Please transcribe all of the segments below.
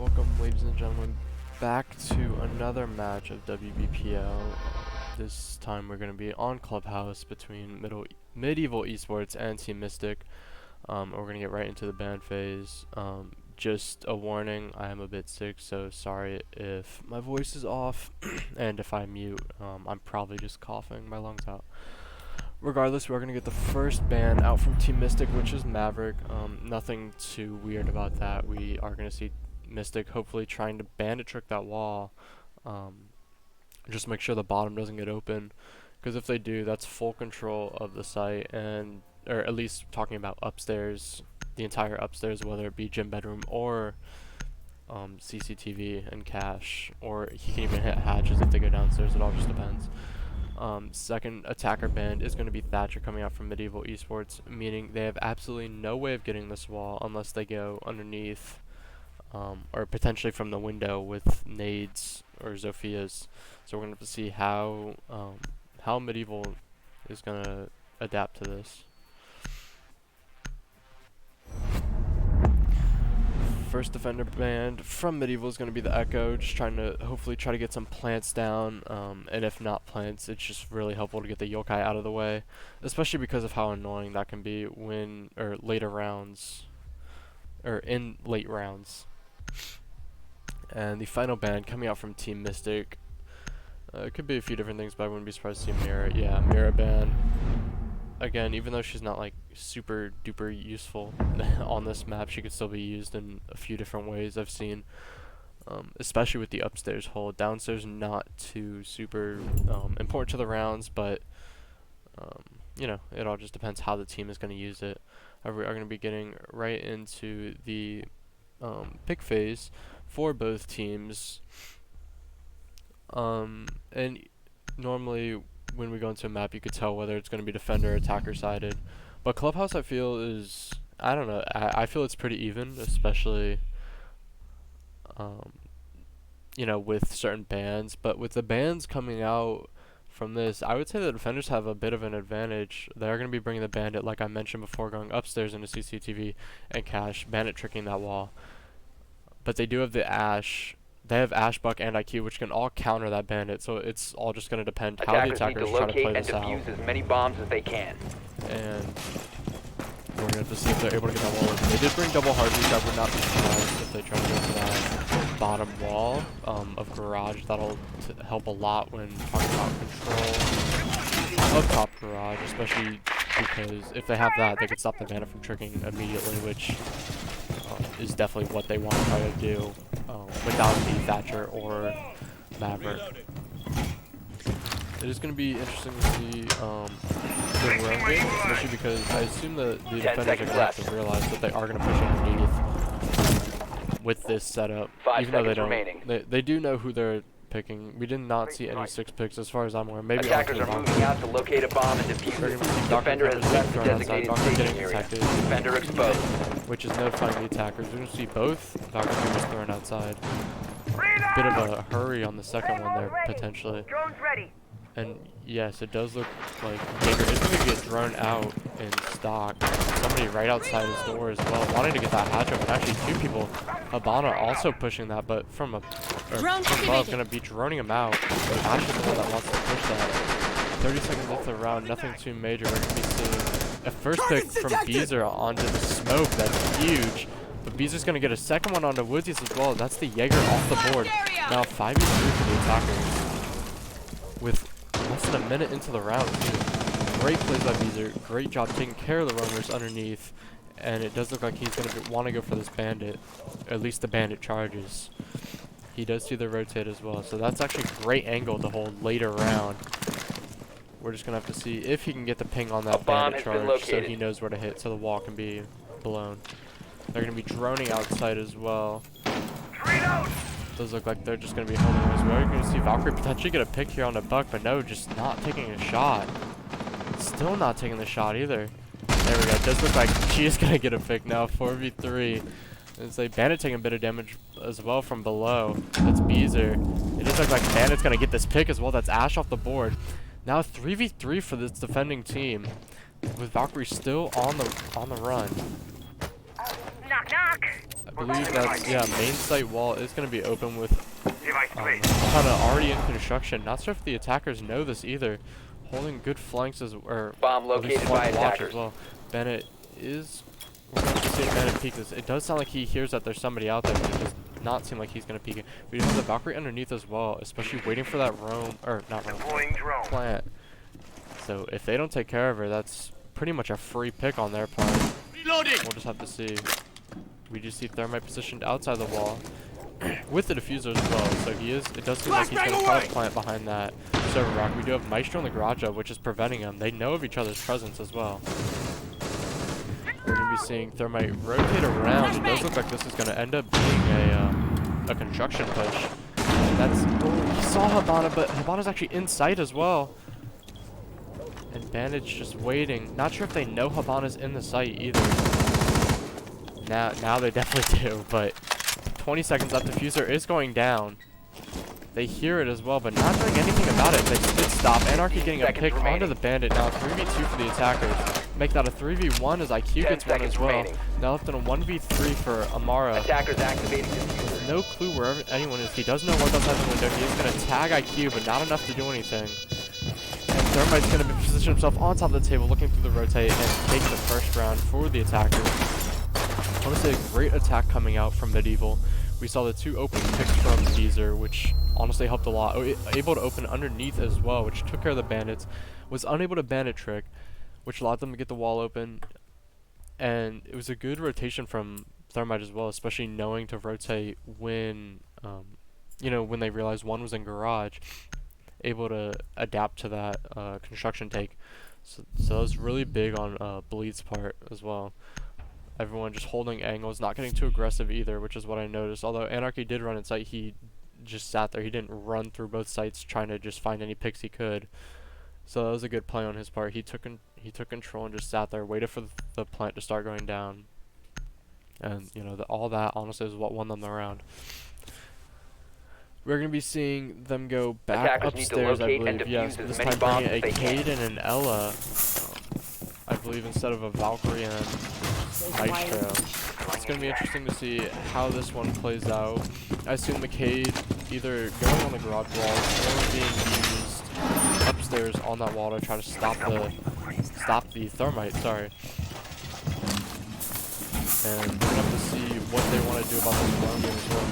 Welcome, ladies and gentlemen, back to another match of WBPL. This time we're going to be on Clubhouse between Medieval Esports and Team Mystic. We're going to get right into the ban phase. Just a warning, I am a bit sick, so sorry if my voice is off, and if I mute, I'm probably just coughing my lungs out. Regardless, we're going to get the first ban out from Team Mystic, which is Maverick. Nothing too weird about that. We are going to see Mystic hopefully trying to bandit trick that wall. Just make sure the bottom doesn't get open, because if they do, that's full control of the site, and or at least talking about upstairs, the entire upstairs, whether it be gym bedroom or CCTV and cache, or he can even hit hatches if they go downstairs. It all just depends. Second attacker band is going to be Thatcher coming out from Medieval Esports, meaning they have absolutely no way of getting this wall unless they go underneath, or potentially from the window with nades or Zophias. So we're going to have to see how Medieval is going to adapt to this. First defender band from Medieval is going to be the Echo, just trying to hopefully try to get some plants down, and if not plants, it's just really helpful to get the yokai out of the way, especially because of how annoying that can be when, or later rounds, or in late rounds. And the final band coming out from Team Mystic, it could be a few different things, but I wouldn't be surprised to see Mira. Yeah, Mira band. Again, even though she's not like super duper useful on this map, she could still be used in a few different ways I've seen, especially with the upstairs hold. Downstairs not too super important to the rounds, but you know, it all just depends how the team is going to use it. We are going to be getting right into the pick phase for both teams, and normally when we go into a map, you could tell whether it's going to be defender or attacker sided. But Clubhouse, I feel, is, I don't know, I feel it's pretty even, especially, you know, with certain bans. But with the bans coming out from this, I would say the defenders have a bit of an advantage. They're going to be bringing the bandit, like I mentioned before, going upstairs into CCTV and cache, bandit tricking that wall. But they do have the Ash. They have Ash, Buck, and IQ, which can all counter that bandit, so it's all just going to depend how the attackers try to play this out. Defuse as many bombs as they can. And we're going to have to see if they're able to get that wall open. They did bring double heartbeat. I would not be surprised if they try to go for that bottom wall of garage. That'll help a lot when talking about control of top garage, especially because if they have that, they could stop the bandit from tricking immediately, which is definitely what they want to try to do without the Thatcher or Maverick. It is going to be interesting to see the roam game, especially because I assume the defenders are going to have to realize that they are going to push underneath with this setup. 5 even though they seconds don't, remaining. they do know who they're picking. We did not see any 6 picks as far as I'm aware. Maybe Attackers are moving out to locate a bomb and defuse it. Defender has left the designated staging area. Defender exposed. Which is notifying the attackers. We're going to see both Valkyrie was thrown outside. Bit of a hurry on the second one there, potentially. And yes, it does look like Jaeger is going to get drone out in stock. Somebody right outside his door as well, wanting to get that hatch open. Actually, 2 people. Habana also pushing that, but from above, going to be droning him out. Ash is the one that wants to push that. 30 seconds left of the round, nothing too major. We're going to be seeing a first pick from Beezer onto the smoke. That's huge. But Beezer's going to get a second one onto Woodsies as well. That's the Jaeger off the board. Now 5v3 for the attackers. With less than a minute into the round, too. Great plays by Beezer. Great job taking care of the roamers underneath. And it does look like he's going to want to go for this bandit. At least the bandit charges. He does see the rotate as well. So that's actually a great angle to hold later round. We're just going to have to see if he can get the ping on that bandit charge so he knows where to hit so the wall can be blown. They're going to be droning outside as well. Does look like they're just going to be holding as well. You're going to see Valkyrie potentially get a pick here on the Buck, but no, just not taking a shot. Still not taking the shot either. There we go. It does look like she is going to get a pick now. 4v3. It's like Bandit taking a bit of damage as well from below. That's Beezer. It does look like Bandit's going to get this pick as well. That's Ash off the board. Now 3v3 for this defending team, with Valkyrie still on the run. Knock knock. believe that's, yeah, main site wall is going to be open with kind of already in construction. Not sure if the attackers know this either. Holding good flanks as, or Bomb at least located by flank watch attackers. as well. Bennett is, we're going to see if Bennett peek this. It does sound like he hears that there's somebody out there, but it does not seem like he's going to peek it. We do have the Valkyrie underneath as well, especially waiting for that roam, or not roam, plant. So if they don't take care of her, that's pretty much a free pick on their part. Reloading. We'll just have to see. We just see Thermite positioned outside the wall with the diffuser as well. So he is, it does seem like he's going to try to plant behind that server rock. We do have Maestro in the garage up, which is preventing him. They know of each other's presence as well. We're going to be seeing Thermite rotate around. It does look like this is going to end up being a construction push. And that's, oh, he saw Hibana, but Hibana's actually in sight as well. And Bandage just waiting. Not sure if they know Hibana's in the site either. Now they definitely do, but 20 seconds left. Diffuser is going down. They hear it as well, but not doing anything about it. They did stop. Anarchy getting a pick onto the Bandit. Now 3v2 for the attackers. Make that a 3v1 as IQ gets one as well. Now left in a 1v3 for Amara. Attackers activating diffuser. No clue where anyone is. He does know what's outside the window. He is going to tag IQ, but not enough to do anything. And Thermite's going to position himself on top of the table, looking through the rotate and take the first round for the attackers. I want to say a great attack coming out from Medieval. We saw the 2 open picks from Deezer, which honestly helped a lot. Able to open underneath as well, which took care of the bandits. Was unable to bandit trick, which allowed them to get the wall open. And it was a good rotation from Thermite as well, especially knowing to rotate when, you know, when they realized one was in garage. Able to adapt to that construction take. So that was really big on Bleed's part as well. Everyone just holding angles, not getting too aggressive either, which is what I noticed. Although Anarchy did run in sight, he just sat there. He didn't run through both sites trying to just find any picks he could. So that was a good play on his part. He took control and just sat there, waited for the plant to start going down. And you know, all that honestly is what won them the round. We're going to be seeing them go back upstairs, I believe. Yes, this time bringing a Kojin and Ella, I believe, instead of a Valkyrie and Maestro. It's going to be interesting to see how this one plays out. I assume the Cade either going on the garage walls or being used upstairs on that wall to try to stop the Thermite, sorry. And we're going to have to see what they want to do about this round game as well.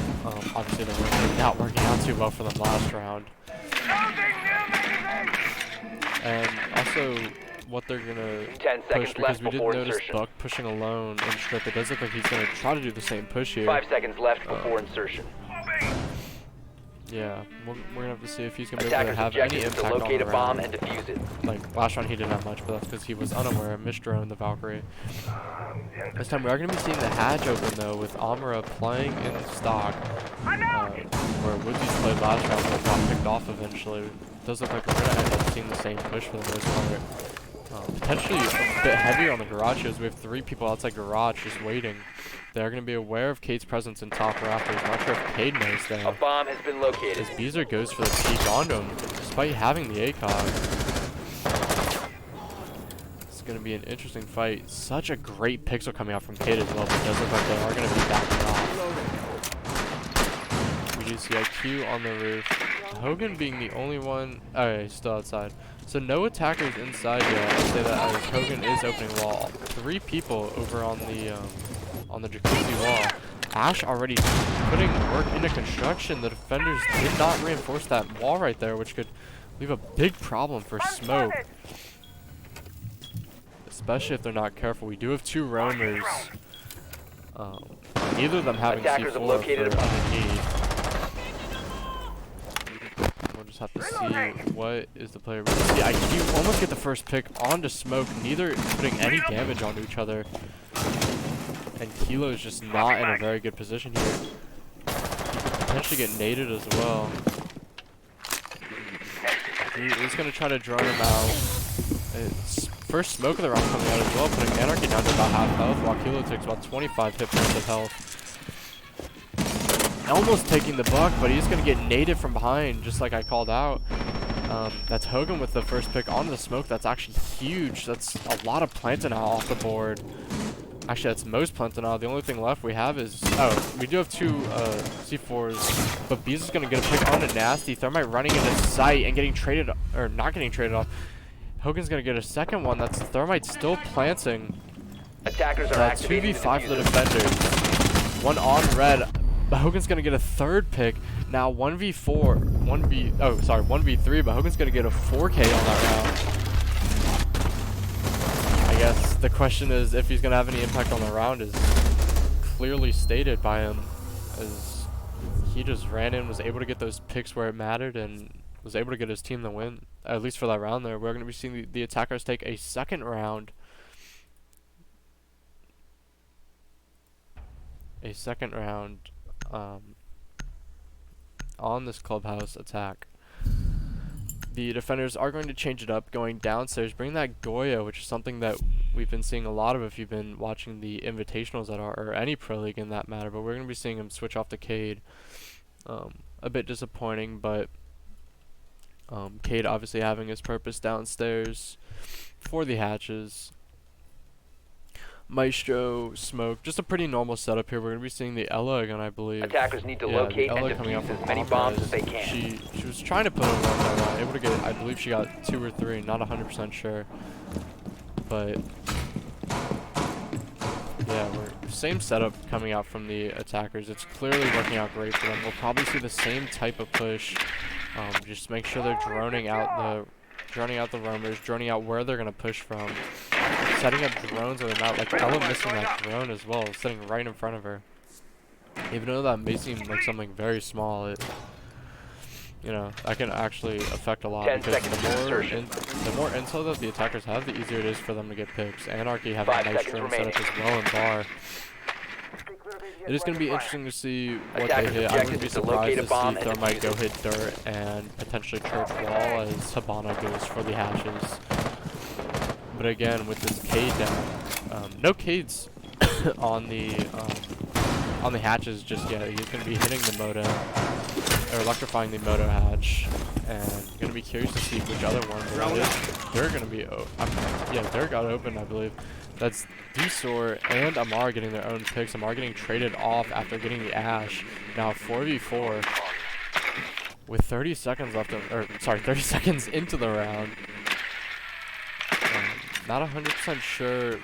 Obviously the round game not working out too well for them last round. And also what they're going to push, because we did notice Buck pushing alone in strip. It does look like he's going to try to do the same push here. 5 seconds left before insertion. Yeah, we're going to have to see if he's going to be able to have any impact on the locate a bomb round. and defuse it. Like, last round he didn't have much, but that's because he was unaware, misdroned the Valkyrie. This time we are going to be seeing the hatch open, though, with Amara playing in stock. Where Woodsy's played last round, but got picked off eventually. It does look like we're going to end up seeing the same push for the most part. Potentially a bit heavier on the garage shows. We have 3 people outside garage just waiting. They're going to be aware of Cade's presence in top rafters. Not sure if Cade knows that. A bomb has been located. As Beezer goes for the peek onto him, despite having the ACOG. It's going to be an interesting fight. Such a great pixel coming out from Cade as well, but it does look like they are going to be backing off. We do see IQ on the roof. Hogan being the only one. Oh, he's still outside. So no attackers inside yet. I'll say that as Hogan is opening wall. 3 people over on the jacuzzi wall. Ash already putting work into construction. The defenders did not reinforce that wall right there, which could leave a big problem for smoke. Especially if they're not careful. We do have 2 roamers. Neither of them having Attackers C4 have located for underneath. We'll just have to see what is the player. See, IQ almost get the first pick onto smoke. Neither putting any damage onto each other. And Kilo is just not in a very good position here. He could potentially get naded as well. He's going to try to drone him out. It's first smoke of the round coming out as well, putting Anarchy down to about half health, while Kilo takes about 25 hit points of health. Almost taking the buck, but he's going to get naded from behind, just like I called out. That's Hogan with the first pick onto the smoke. That's actually huge. That's a lot of planting out off the board. Actually, that's most planted now. The only thing left we have is... Oh, we do have 2 C4s. But Bees is going to get a pick on a Nasty. Thermite running into sight and getting traded... Or not getting traded off. Hogan's going to get a second one. That's Thermite still planting. Attackers are activating 2v5 for the defenders. 1 on red. But Hogan's going to get a third pick. Now 1v4. 1v3. But Hogan's going to get a 4K on that round. I guess the question is if he's going to have any impact on the round is clearly stated by him, as he just ran in, was able to get those picks where it mattered, and was able to get his team the win, at least for that round there. We're going to be seeing the attackers take a second round. On this clubhouse attack. The defenders are going to change it up, going downstairs, bring that Goya, which is something that we've been seeing a lot of if you've been watching the invitationals that are, or any pro league in that matter, but we're going to be seeing him switch off to Cade. A bit disappointing, but Cade obviously having his purpose downstairs for the hatches. Maestro, Smoke, just a pretty normal setup here. We're going to be seeing the Ella again, I believe. Attackers need to locate and defuse as many bombs as they can. She was trying to put it on that round, able to get, I believe she got 2 or 3, not 100% sure. But yeah, same setup coming out from the attackers. It's clearly working out great for them. We'll probably see the same type of push. Just make sure they're droning out the roamers, droning out where they're going to push from. Setting up drones on the map, like Ella missing that drone as well, sitting right in front of her. Even though that may seem like something very small, it, you know, that can actually affect a lot, because the more intel that the attackers have, the easier it is for them to get picks. Anarchy having a nice drone setup as well in bar. It is going to be interesting to see what they hit. I wouldn't be surprised to see Thermite go hit dirt and potentially church wall as Habana goes for the hatches. But again, with this Cade down, no Cades on the hatches just yet. He's going to be hitting the moto, or electrifying the moto hatch, and going to be curious to see which other one it is. They're going to be, yeah, Dirt got open, I believe. That's Dsor and Amar getting their own picks. Amar getting traded off after getting the Ash. Now 4v4 with 30 seconds left, 30 seconds into the round. Not 100% sure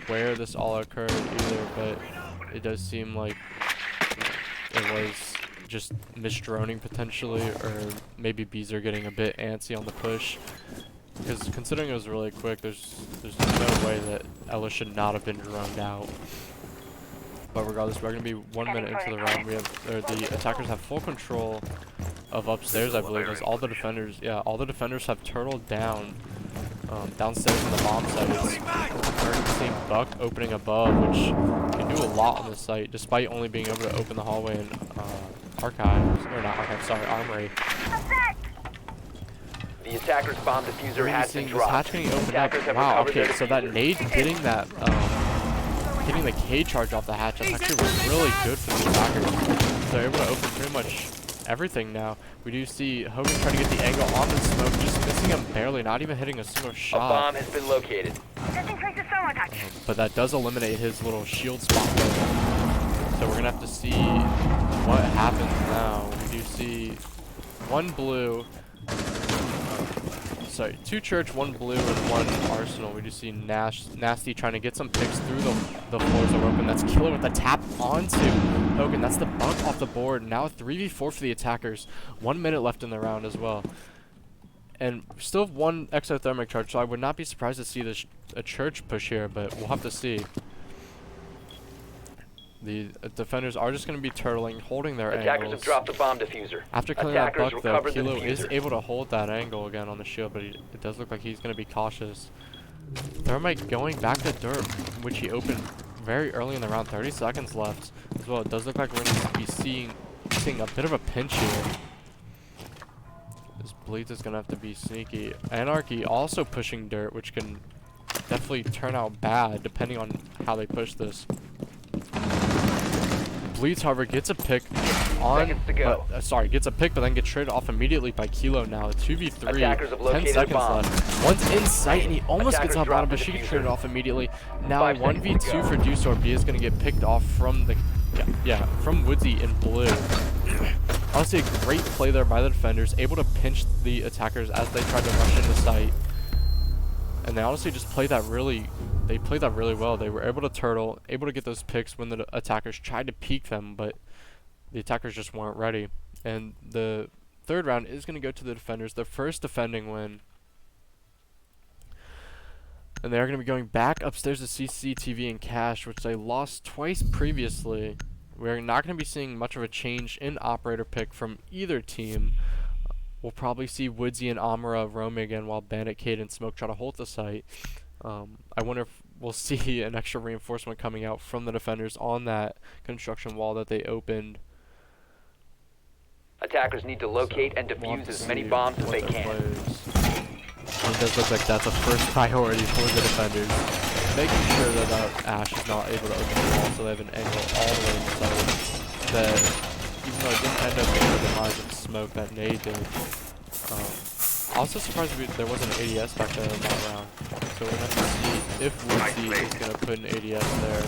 where this all occurred either, but it does seem like it was just misdroning potentially, or maybe Bees are getting a bit antsy on the push. Because considering it was really quick, there's no way that Ella should not have been droned out. But regardless, we're going to be 1 minute into the round. The attackers have full control of upstairs, I believe, as all the defenders have turtled down. Downstairs on the bomb site, it's same Buck opening above, which can do a lot on the site, despite only being able to open the hallway in Archives, or not Archives, sorry, Armory. The attackers bomb diffuser has been dropped. Hatch getting opened up. Wow, okay, so that nade getting that, getting the K charge off the hatch, that's actually really good for the attackers. They're able to open pretty much everything now. We do see Hogan trying to get the angle on the Smoke, just missing him barely, not even hitting a single shot. A bomb has been located. But that does eliminate his little shield spot there. So we're gonna have to see what happens now. We do see 1 blue, two church, 1 blue, and 1 arsenal. We do see Nasty trying to get some picks through the floors that are open. That's Killer with the tap onto Hogan. That's the bump off the board. Now 3v4 for the attackers. 1 minute left in the round as well. And still have 1 exothermic charge, so I would not be surprised to see a church push here, but we'll have to see. The defenders are just going to be turtling, holding their angles. Attackers have dropped the bomb diffuser. After killing that Buck, though, Kilo is able to hold that angle again on the shield, but it does look like he's going to be cautious. Thermite going back to Dirt, which he opened very early in the round, 30 seconds left as well. It does look like we're going to be seeing a bit of a pinch here. This Bleeds is going to have to be sneaky. Anarchy also pushing Dirt, which can definitely turn out bad depending on how they push this. Bleeds, however, gets a pick seconds to go. But, sorry, gets a pick, but then gets traded off immediately by Kilo now. 2v3, Attackers have 10 located a seconds bomb. left. One's in sight, and he almost Attackers gets dropped Habana, but the she gets diffuser. traded off immediately. Now 5 seconds to 1v2 go. for Dusor. B is going to get picked off from the, from Woodsy in blue. Honestly, a great play there by the defenders, able to pinch the attackers as they tried to rush into sight. And they honestly just played that really well. They were able to turtle, able to get those picks when the attackers tried to peek them, but the attackers just weren't ready. And the third round is going to go to the defenders, their first defending win. And they're going to be going back upstairs to CCTV and Cash, which they lost twice previously. We're not going to be seeing much of a change in operator pick from either team. We'll probably see Woodsy and Amara roaming again while Bandit, Cade, and Smoke try to hold the site. I wonder if we'll see an extra reinforcement coming out from the defenders on that construction wall that they opened. Attackers need to locate and We'll defuse have to as many see bombs as what they their can. players- It does look like that's a first priority for the defenders. Making sure that Ash is not able to open the wall, so they have an angle all the way inside. That, even though it didn't end up being the demise of Smoke, that nade did. Also surprised there wasn't an ADS back there in that round. So we're going to have to see if Woodsy is going to put an ADS there.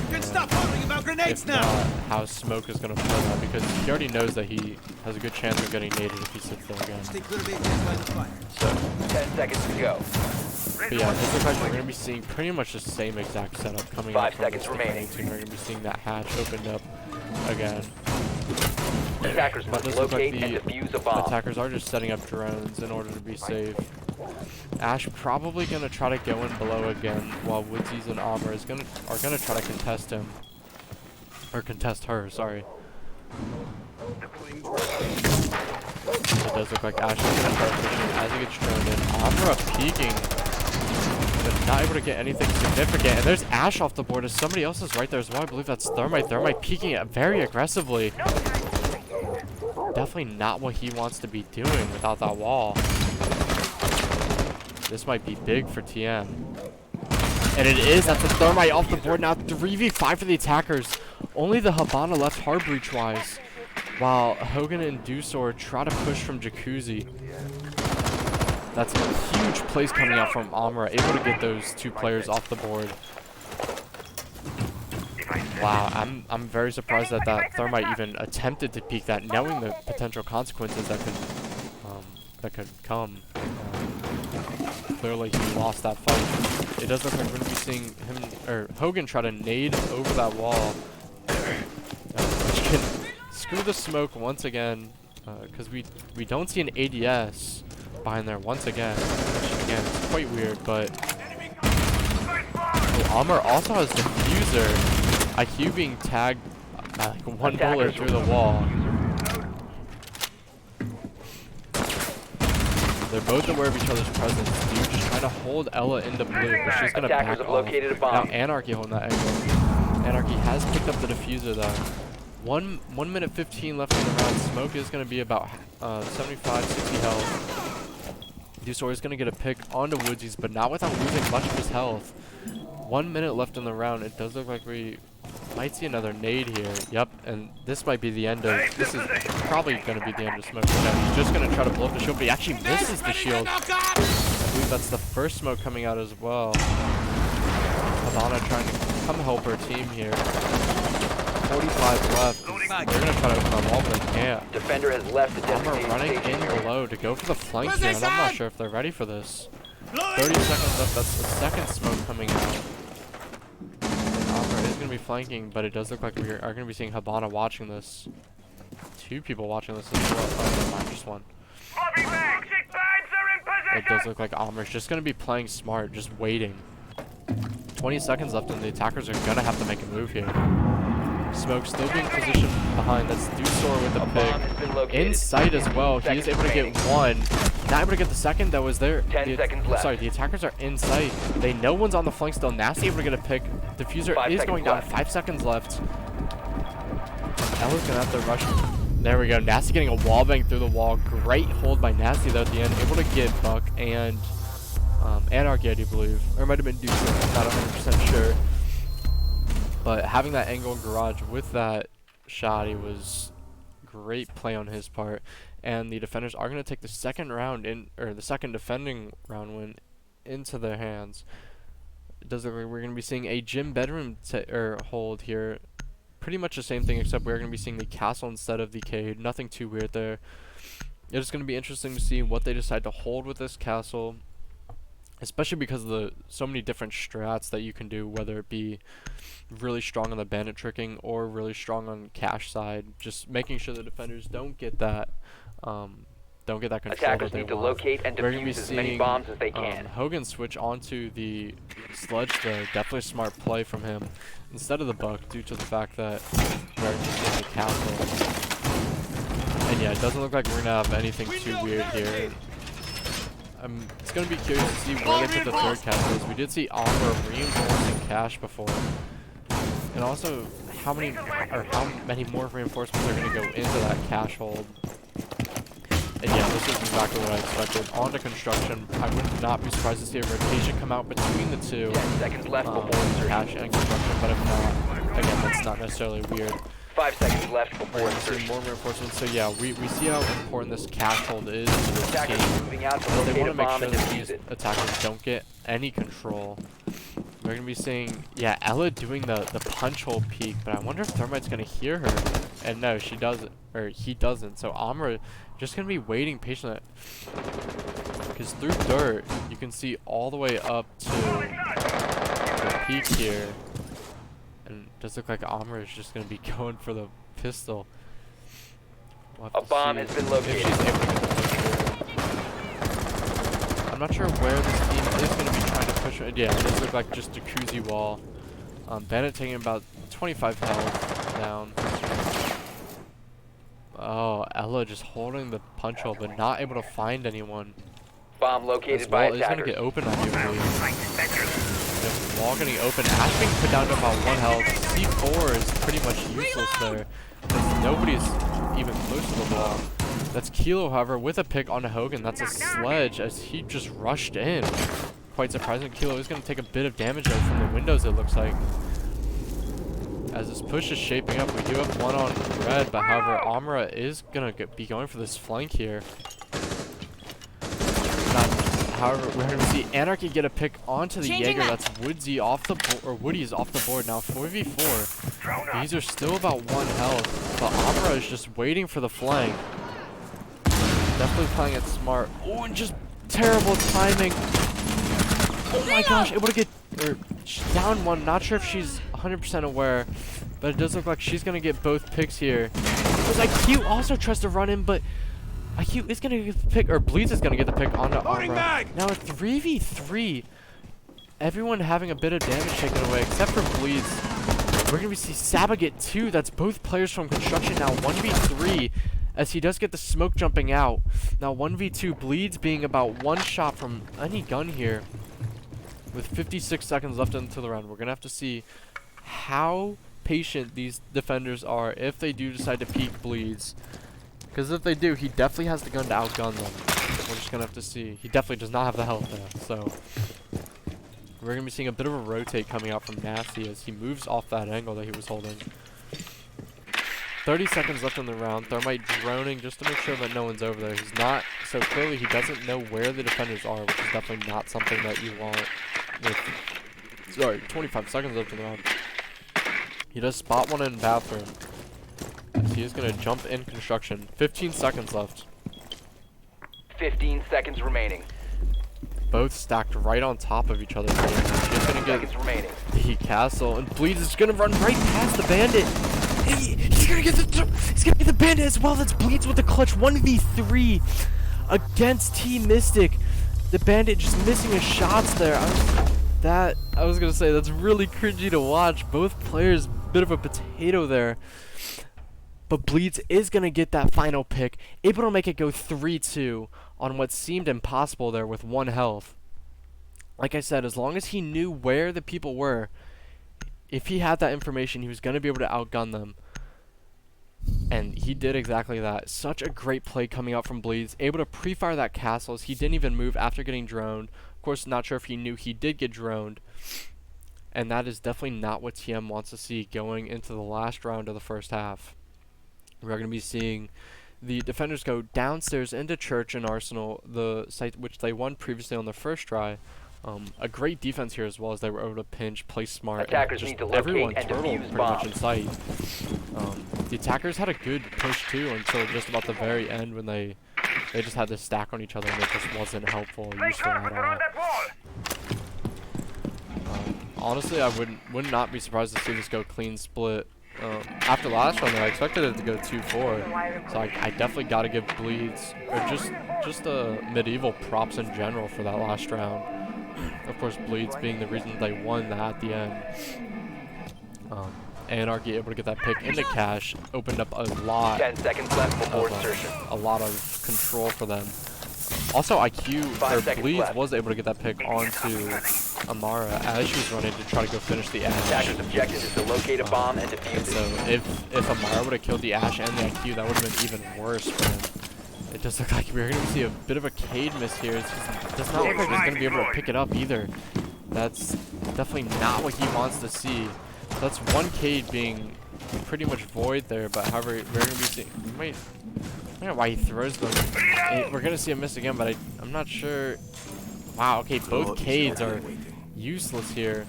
You can stop talking about grenades If now! not, how Smoke is going to play that, because he already knows that he has a good chance of getting naded if he sits there again. Stay clear of APS by the fire. So, 10 seconds to go. but yeah, this looks like we're going to be seeing pretty much the same exact setup coming 5 up from seconds this defending remaining. team. We're going to be seeing that hatch opened up again. Attackers But must this looks like locate and defuse a bomb. attackers are just setting up drones in order to be safe. Ash probably going to try to go in below again, while Woodsy's and Amr are going to try to contest him. Or contest her, sorry. It does look like Ash is going to start pushing as he gets droned in. Amra peeking, but not able to get anything significant. And there's Ash off the board as somebody else is right there as well. I believe that's Thermite. Thermite peeking it very aggressively. Definitely not what he wants to be doing without that wall. This might be big for TM. And it is. That's a Thermite off the board now. 3v5 for the attackers. Only the Habana left hard breach-wise, while Hogan and Dusor try to push from Jacuzzi. That's a huge plays coming out from Amra, able to get those two players off the board. Wow, I'm very surprised that that Thermite even attempted to peek that, knowing the potential consequences that could come. Clearly, he lost that fight. It does look like we're going to be seeing him or Hogan try to nade over that wall. Which can screw the smoke once again, because we don't see an ADS behind there once again. Which again is quite weird, but Amr also has diffuser. IQ being tagged like one bullet through the wall. They're both aware of each other's presence. Dude just trying to hold Ella into blue, but she's gonna back off. Located a bomb. Now Anarchy holding that angle. Anarchy has picked up the diffuser though. 1 minute 15 left in the round. Smoke is gonna be about 75, 60 health. Dusor is gonna get a pick onto Woodsy's, but not without losing much of his health. 1 minute left in the round. It does look like we might see another nade here. Yep, and this might be the end of. This is probably going to be the end of Smoke. He's just going to try to blow up the shield, but he actually misses the shield. I believe that's the first smoke coming out as well. Havana trying to come help her team here. 45 left. They're going to try to open that wall, but they can't. Defender has left the Armor designated running staging in area. below to go for the flank here, and I'm not sure if they're ready for this. 30 seconds left. That's the second smoke coming out. Amr is going to be flanking, but it does look like we are going to be seeing Habana watching this. Two people watching this as well. Oh, never mind, just one. It does look like Amr's just going to be playing smart, just waiting. 20 seconds left, and the attackers are going to have to make a move here. Smoke still being positioned behind. That's Dusor with the pick. In sight as well. He is able to get one. Not able to get the second that was there. 10 seconds left. Sorry, the attackers are in sight. They know one's on the flank still. Nasty able to get a pick. Diffuser 5 is seconds going down. left. 5 seconds left. Ella's going to have to rush. There we go. Nasty getting a wall bang through the wall. Great hold by Nasty though at the end. Able to get Buck and Anarchy, I do believe. Or it might have been Dusor. I'm not 100% sure. But having that angle garage with that shoddy was great play on his part, and the defenders are going to take the second round the second defending round win into their hands. It does look like we're going to be seeing a gym bedroom hold here. Pretty much the same thing, except we're going to be seeing the castle instead of the cave. Nothing too weird there. It's going to be interesting to see what they decide to hold with this castle, especially because of the so many different strats that you can do, whether it be really strong on the bandit tricking or really strong on cash side. Just making sure the defenders don't get that control Attackers that they need to want. locate and We're going to be defuse as many seeing bombs as they can. Hogan switch onto the sledge there. Definitely a smart play from him instead of the buck, due to the fact that we're just in the castle. And yeah, it doesn't look like we're going to have anything too weird here. It's going to be curious to see where they put the third castle is. We did see Amber reinforcing cash before. And also, how many more reinforcements are going to go into that cash hold. And yeah, this is exactly what I expected. On to construction. I would not be surprised to see a rotation come out between the two. 10 seconds left before insertion. Cash and construction, but if not, again, that's not necessarily weird. 5 seconds left before We're going to see insertion. more reinforcements. So yeah, we see how important this cash hold is to this Attackers game. moving out to But they locate want a to make bomb sure and that defuse these it. attackers don't get any control. We're going to be seeing, yeah, Ella doing the punch hole peek, but I wonder if Thermite's going to hear her. And no, she doesn't, or he doesn't. So Amra just going to be waiting patiently. Because through dirt, you can see all the way up to the peak here. And it does look like Amra is just going to be going for the pistol. We'll have A to bomb see has been if she's located. able to get the pistol. I'm not sure where this team is going to be trying to push. Yeah, it does look like just jacuzzi wall. Bandit taking about 25 health down. Oh, Ella just holding the punch hole, but not able to find anyone. Bomb located by Wall is going to attackers. get open, I do believe. The wall getting open. Ash being put down to about 1 health. C4 is pretty much useless there, because nobody's even close to the wall. That's Kilo, however, with a pick on Hogan. That's a sledge as he just rushed in. Quite surprising. Kilo is going to take a bit of damage though from the windows, it looks like. As this push is shaping up, we do have one on red, but however, Amra is going to be going for this flank here. However, we're going to see Anarchy get a pick onto the Jaeger. That's Woodsy off the board, or Woody's off the board now. 4v4. These are still about 1 health, but Amra is just waiting for the flank. Definitely playing it smart. Oh, and just terrible timing. Oh my gosh, able to get down one. Not sure if she's 100% aware, but it does look like she's going to get both picks here. Because IQ also tries to run in, but IQ is going to get the pick, or Bleeds is going to get the pick onto Amra. Now a 3v3. Everyone having a bit of damage taken away, except for Bleeds. We're going to see Saba get 2. That's both players from construction now. 1v3, as he does get the smoke jumping out. Now 1v2, Bleeds being about 1 shot from any gun here. With 56 seconds left into the round, we're going to have to see how patient these defenders are if they do decide to peek Bleeds. Because if they do, he definitely has the gun to outgun them. We're just going to have to see. He definitely does not have the health there. So we're going to be seeing a bit of a rotate coming out from Nasty as he moves off that angle that he was holding. 30 seconds left in the round. Thermite droning just to make sure that no one's over there. He's not, so clearly he doesn't know where the defenders are, which is definitely not something that you want with, sorry, 25 seconds left in the round. He does spot one in bathroom. He is going to jump in construction. 15 seconds left. 15 seconds remaining. Both stacked right on top of each other. He's going to get remaining. the castle, and Bleeds is going to run right past the bandit. He's going to get the bandit as well. That's Bleeds with the clutch. 1v3 against Team Mystic. The bandit just missing his shots there. I was going to say, that's really cringy to watch. Both players, bit of a potato there. But Bleeds is going to get that final pick, able to make it go 3-2 on what seemed impossible there with 1 health. Like I said, as long as he knew where the people were, if he had that information, he was going to be able to outgun them. And he did exactly that. Such a great play coming out from Bleeds, able to pre-fire that castle as he didn't even move after getting droned. Of course, not sure if he knew he did get droned. And that is definitely not what TM wants to see going into the last round of the first half. We're going to be seeing the defenders go downstairs into Church and Arsenal, the site which they won previously on the first try. A great defense here as well, as they were able to pinch, play smart, Attackers and need to just locate everyone and turtled defuse pretty much in bombs. sight. The attackers had a good push too until just about the very end when they just had to stack on each other and it just wasn't helpful or useful at all. Honestly, I would not be surprised to see this go clean split. After last round, though, I expected it to go 2-4, so I definitely got to give Bleeds, or just Medieval props in general for that last round. Of course, Bleeds being the reason they won that at the end. Anarchy able to get that pick into Cash opened up a lot 10 seconds left before insertion. a lot of control for them. Also, IQ, 5 or seconds Bleeds left. was able to get that pick onto Amara as she was running to try to go finish the Ash. Attackers' objective is to locate a bomb and defuse So it. if Amara would have killed the Ash and the IQ, that would have been even worse for him. It does look like we're going to see a bit of a Cade miss here. It does not look like he's going to be able to pick it up either. That's definitely not what he wants to see. So that's one Cade being pretty much void there, but however, we're going to be seeing... I don't know why he throws them. We're going to see a miss again, but I'm not sure... Wow, okay, both Cades are useless here.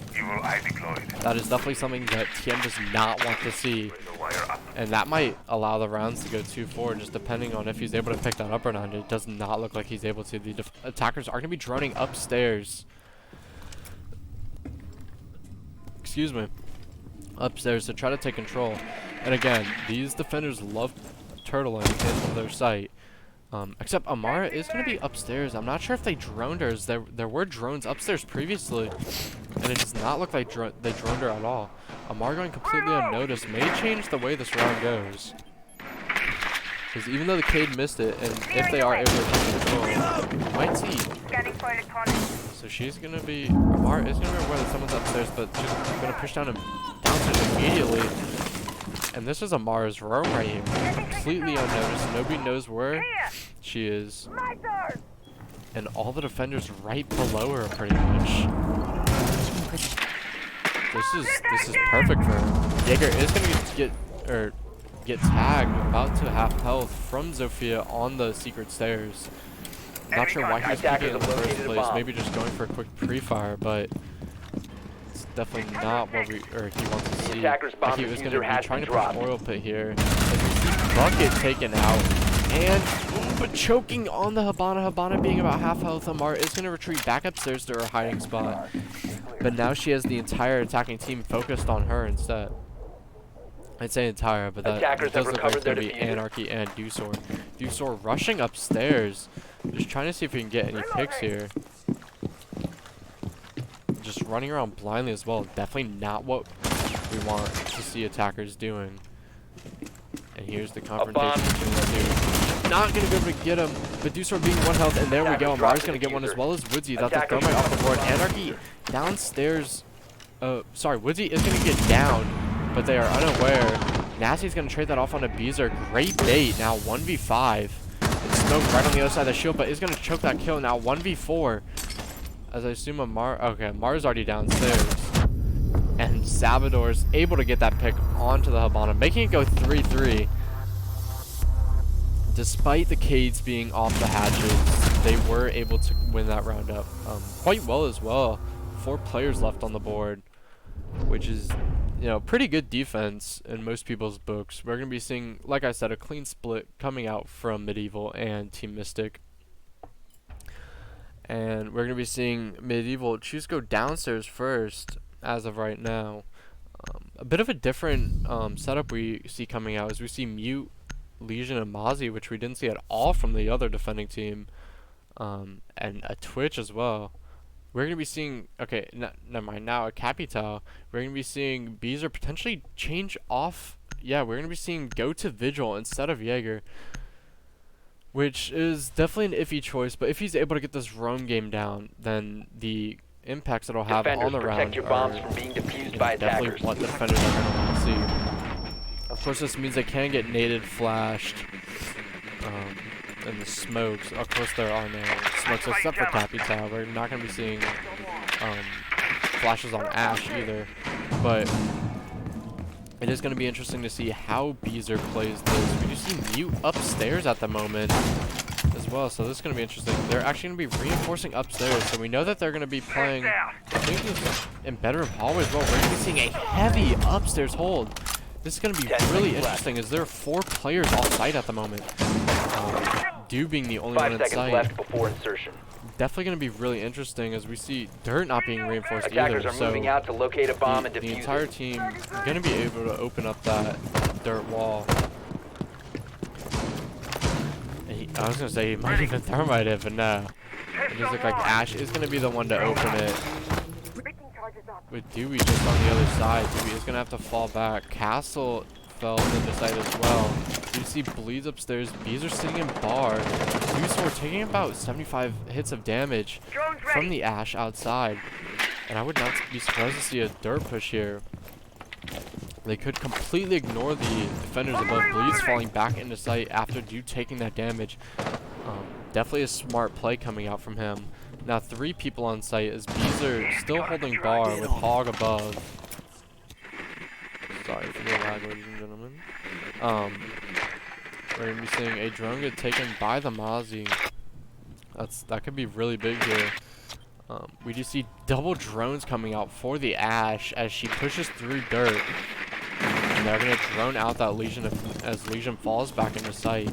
That is definitely something that TM does not want to see. And that might allow the rounds to go 2-4, just depending on if he's able to pick that up or not. It does not look like he's able to. The attackers are going to be droning upstairs. Excuse me. Upstairs to try to take control. And again, these defenders love turtling into their sight. Except Amara is going to be upstairs. I'm not sure if they droned her. As there were drones upstairs previously, and it does not look like they droned her at all. Amara going completely unnoticed may change the way this round goes. Because even though the Cade missed it, and if they are able to take control, you might see. So she's going to be... Amara is going to be aware that someone's upstairs, but she's going to push down and downstairs immediately. And this is Amara's roam right here. Completely unnoticed. Nobody knows where she is. And all the defenders right below her pretty much. This is perfect for her. Jaeger is gonna get tagged about to half health from Zofia on the secret stairs. Not sure why he was picking it in the first place. Maybe just going for a quick pre-fire, but it's definitely not what he wants to see. Like he was going to be trying to push oil pit here. And we see Bucket taken out. And but choking on the Hibana. Hibana being about half health. Amara is going to retreat back upstairs to her hiding spot. But now she has the entire attacking team focused on her instead. I'd say entire, but that does look like it's going to be Anarchy and Dusor. Dusor rushing upstairs. Just trying to see if we can get any picks here. Just running around blindly as well. Definitely not what we want to see attackers doing. And here's the confrontation between the two. Not going to be able to get him, but Dusor being one health, and there we go. Amara's going to get one as well as Woodsy. That's a thermite off the board. Anarchy downstairs. Sorry, Woodsy is going to get down, but they are unaware. Nasty's going to trade that off on a Beezer. Great bait. Now 1v5. It's Smoke right on the other side of the shield, but is going to choke that kill. Now 1v4. As I assume Amara... Okay, Amara's already downstairs. And Salvador's able to get that pick onto the Hibana, making it go 3-3. Despite the Cades being off the hatches, they were able to win that round up quite well as well. 4 players left on the board, which is, you know, pretty good defense in most people's books. We're going to be seeing, like I said, a clean split coming out from Medieval and Team Mystic. And we're going to be seeing Medieval choose to go downstairs first as of right now. A bit of a different setup we see coming out as we see Mute, Legion, and Mozzie, which we didn't see at all from the other defending team, and a Twitch as well. We're going to be seeing, okay, never mind, now a Capital. We're going to be seeing Beezer potentially change off. Yeah, we're going to be seeing go to Vigil instead of Jaeger, which is definitely an iffy choice, but if he's able to get this roam game down, then the impacts it'll have on the round your bombs from being defused by definitely attackers. what the defenders are going to want to see. Of course, this means they can get naded, flashed, and the smokes. Of course, there are no smokes except for Capital. We're not going to be seeing flashes on Ash either. But it is going to be interesting to see how Beezer plays this. We do see Mute upstairs at the moment as well, so this is going to be interesting. They're actually going to be reinforcing upstairs, so we know that they're going to be playing, I think this in bedroom hallway as well. We're going to be seeing a heavy upstairs hold. This is going to be really interesting, as there are 4 players off site at the moment. Do being the only one in 5 seconds sight. left before insertion. Definitely going to be really interesting, as we see Dirt not being reinforced Attackers either. are So moving out to locate a bomb and the defuse entire it. team going to be able to open up that Dirt wall. And I was going to say he might even thermite it, but no. It does look like Ash is going to be the one to open it. With Dewey just on the other side, Dewey is going to have to fall back. Castle fell into sight as well. You see Bleeds upstairs. Bees are sitting in bar. We're taking about 75 hits of damage from the Ash outside. And I would not be surprised to see a Dirt push here. They could completely ignore the defenders above. Bleeds falling back into sight after Dew taking that damage. Definitely a smart play coming out from him. Now 3 people on site, as Beezer still holding bar with Hog above. Sorry for the lag, ladies and gentlemen. We're going to be seeing a drone get taken by the Mozzie. That could be really big here. We do see double drones coming out for the Ash as she pushes through Dirt. And they're going to drone out that Legion as Legion falls back into sight.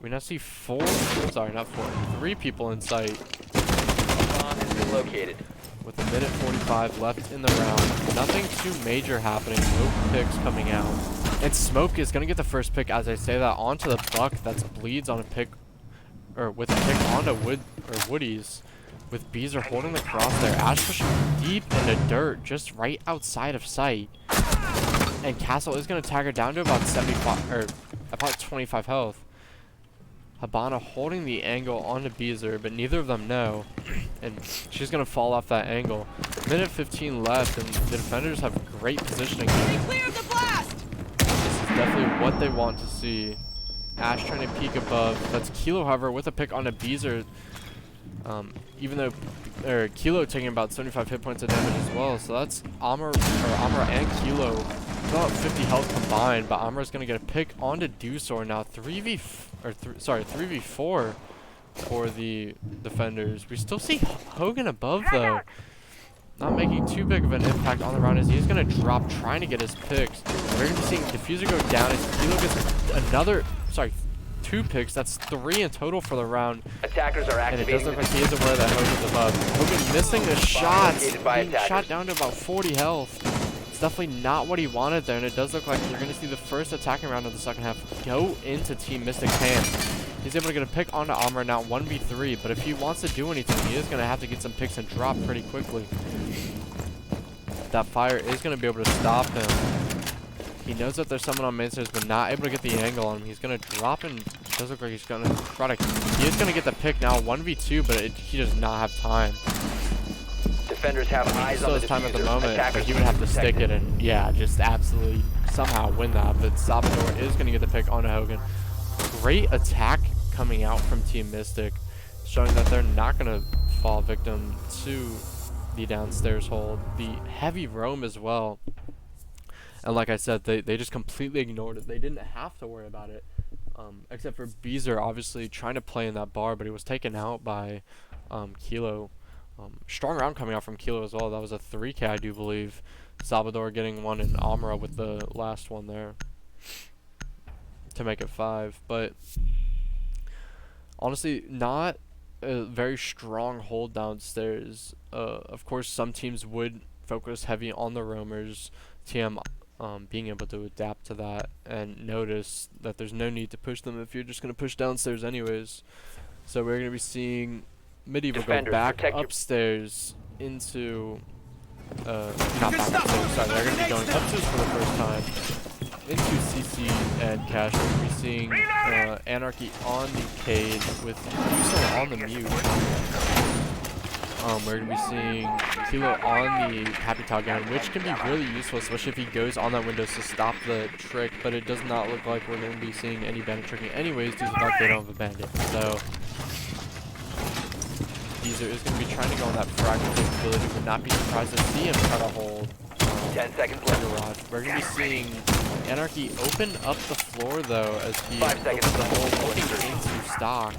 We now see 3 people in sight. Bomb has been located. With a minute 45 left in the round. Nothing too major happening. No picks coming out. And Smoke is going to get the first pick, as I say that, onto the Buck. That's Bleeds on a pick, or with a pick onto Woody's. With Beezer holding the cross there. Ash pushing deep into Dirt, just right outside of sight. And Castle is going to tag her down to about 75, or about 25 health. Habana holding the angle onto Beezer, but neither of them know. And she's going to fall off that angle. Minute 15 left, and the defenders have great positioning. Clear of the blast! This is definitely what they want to see. Ash trying to peek above. That's Kilo, however, with a pick onto Beezer. Even though Kilo taking about 75 hit points of damage as well. So that's Amra and Kilo. About 50 health combined, but Amra's going to get a pick onto Dusor now. 3v4 for the defenders. We still see Hogan above though. Not making too big of an impact on the round, as he is going to drop trying to get his picks. We're going to be seeing Diffuser go down as Kilo gets 2 picks. That's 3 in total for the round. Attackers are And it activating. does look like he is aware that Hogan's above. Hogan missing the shots. located by Being shot attackers. down to about 40 health. It's definitely not what he wanted there, and it does look like you're going to see the first attacking round of the second half go into Team Mystic's hands. He's able to get a pick onto Amra now 1v3, but if he wants to do anything, he is going to have to get some picks and drop pretty quickly. That fire is going to be able to stop him. He knows that there's someone on main stairs, but not able to get the angle on him. He's going to drop, and it does look like he's going to try to... He is going to get the pick now 1v2, but he does not have time. Defenders have eyes on Still the has time at the diffuser. moment, but Attackers he would have to stick protected. it and, yeah, just absolutely somehow win that. But Salvador is going to get the pick onto Hogan. Great attack coming out from Team Mystic, showing that they're not going to fall victim to the downstairs hold. The heavy roam as well. And like I said, they just completely ignored it. They didn't have to worry about it. Except for Beezer obviously trying to play in that bar, but he was taken out by Kilo. Strong round coming out from Kilo as well. That was a 3K, I do believe. Salvador getting one, and Amra with the last one there to make it 5. But honestly, not a very strong hold downstairs. Of course, some teams would focus heavy on the roamers. TM being able to adapt to that and notice that there's no need to push them if you're just going to push downstairs anyways. So we're going to be seeing Medieval go Defenders, back protect your- upstairs into not back upstairs, sorry, they're going to be going upstairs for the first time into CC and Cash. We're going to be seeing Anarchy on the cage with Uso on the mute. We're going to be seeing Kilo on the Capital gun, which can be really useful, especially if he goes on that window to stop the trick, but it does not look like we're going to be seeing any bandit tricking anyways due to the fact they don't have a bandit. So Beezer is going to be trying to go on that fragment capability. Would not be surprised to see him try to hold 10 seconds left. garage. We're gonna be seeing Anarchy open up the floor though as he 5 opens seconds. the hole looking into stock.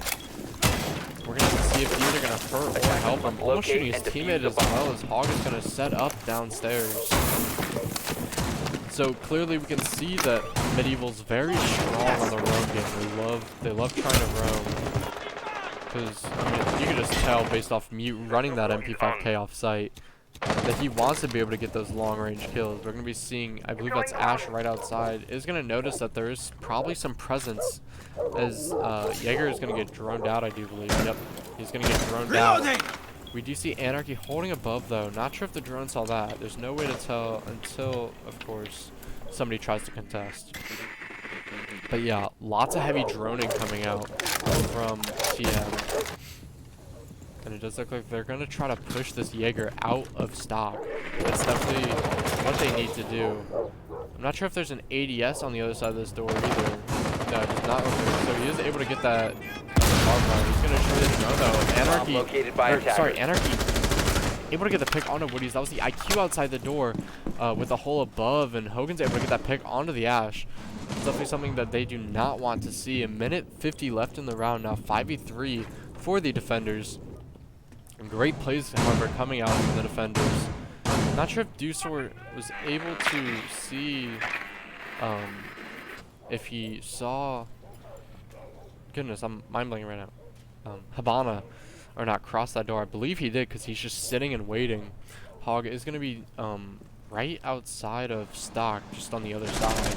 We're gonna see if these are gonna hurt or help him. Almost shooting his teammate as well as Hog is gonna set up downstairs. So clearly we can see that Medieval's very strong on the roam game. They love trying to roam. Because, I mean, you can just tell based off Mute running that MP5K off site that he wants to be able to get those long range kills. We're going to be seeing, I believe that's Ash right outside, is going to notice that there is probably some presence as Jaeger is going to get droned out, I do believe. Yep, he's going to get droned out. We do see Anarchy holding above though. Not sure if the drone saw that. There's no way to tell until, of course, somebody tries to contest. But yeah, lots of heavy droning coming out from TM. And it does look like they're going to try to push this Jaeger out of stock. That's definitely what they need to do. I'm not sure if there's an ADS on the other side of this door either. No, it does not look like. So he is able to get that. He's going to shoot his drone though. Anarchy. Able to get the pick onto Woody's. That was the IQ outside the door with a hole above. And Hogan's able to get that pick onto the Ash. It's definitely something that they do not want to see. A minute 50 left in the round now. 5v3 for the defenders. And great plays, however, coming out from the defenders. Not sure if Dusor was able to see if he saw. Goodness, I'm mind-blowing right now. Habana, or not, cross that door. I believe he did because he's just sitting and waiting. Hog is going to be right outside of stock, just on the other side.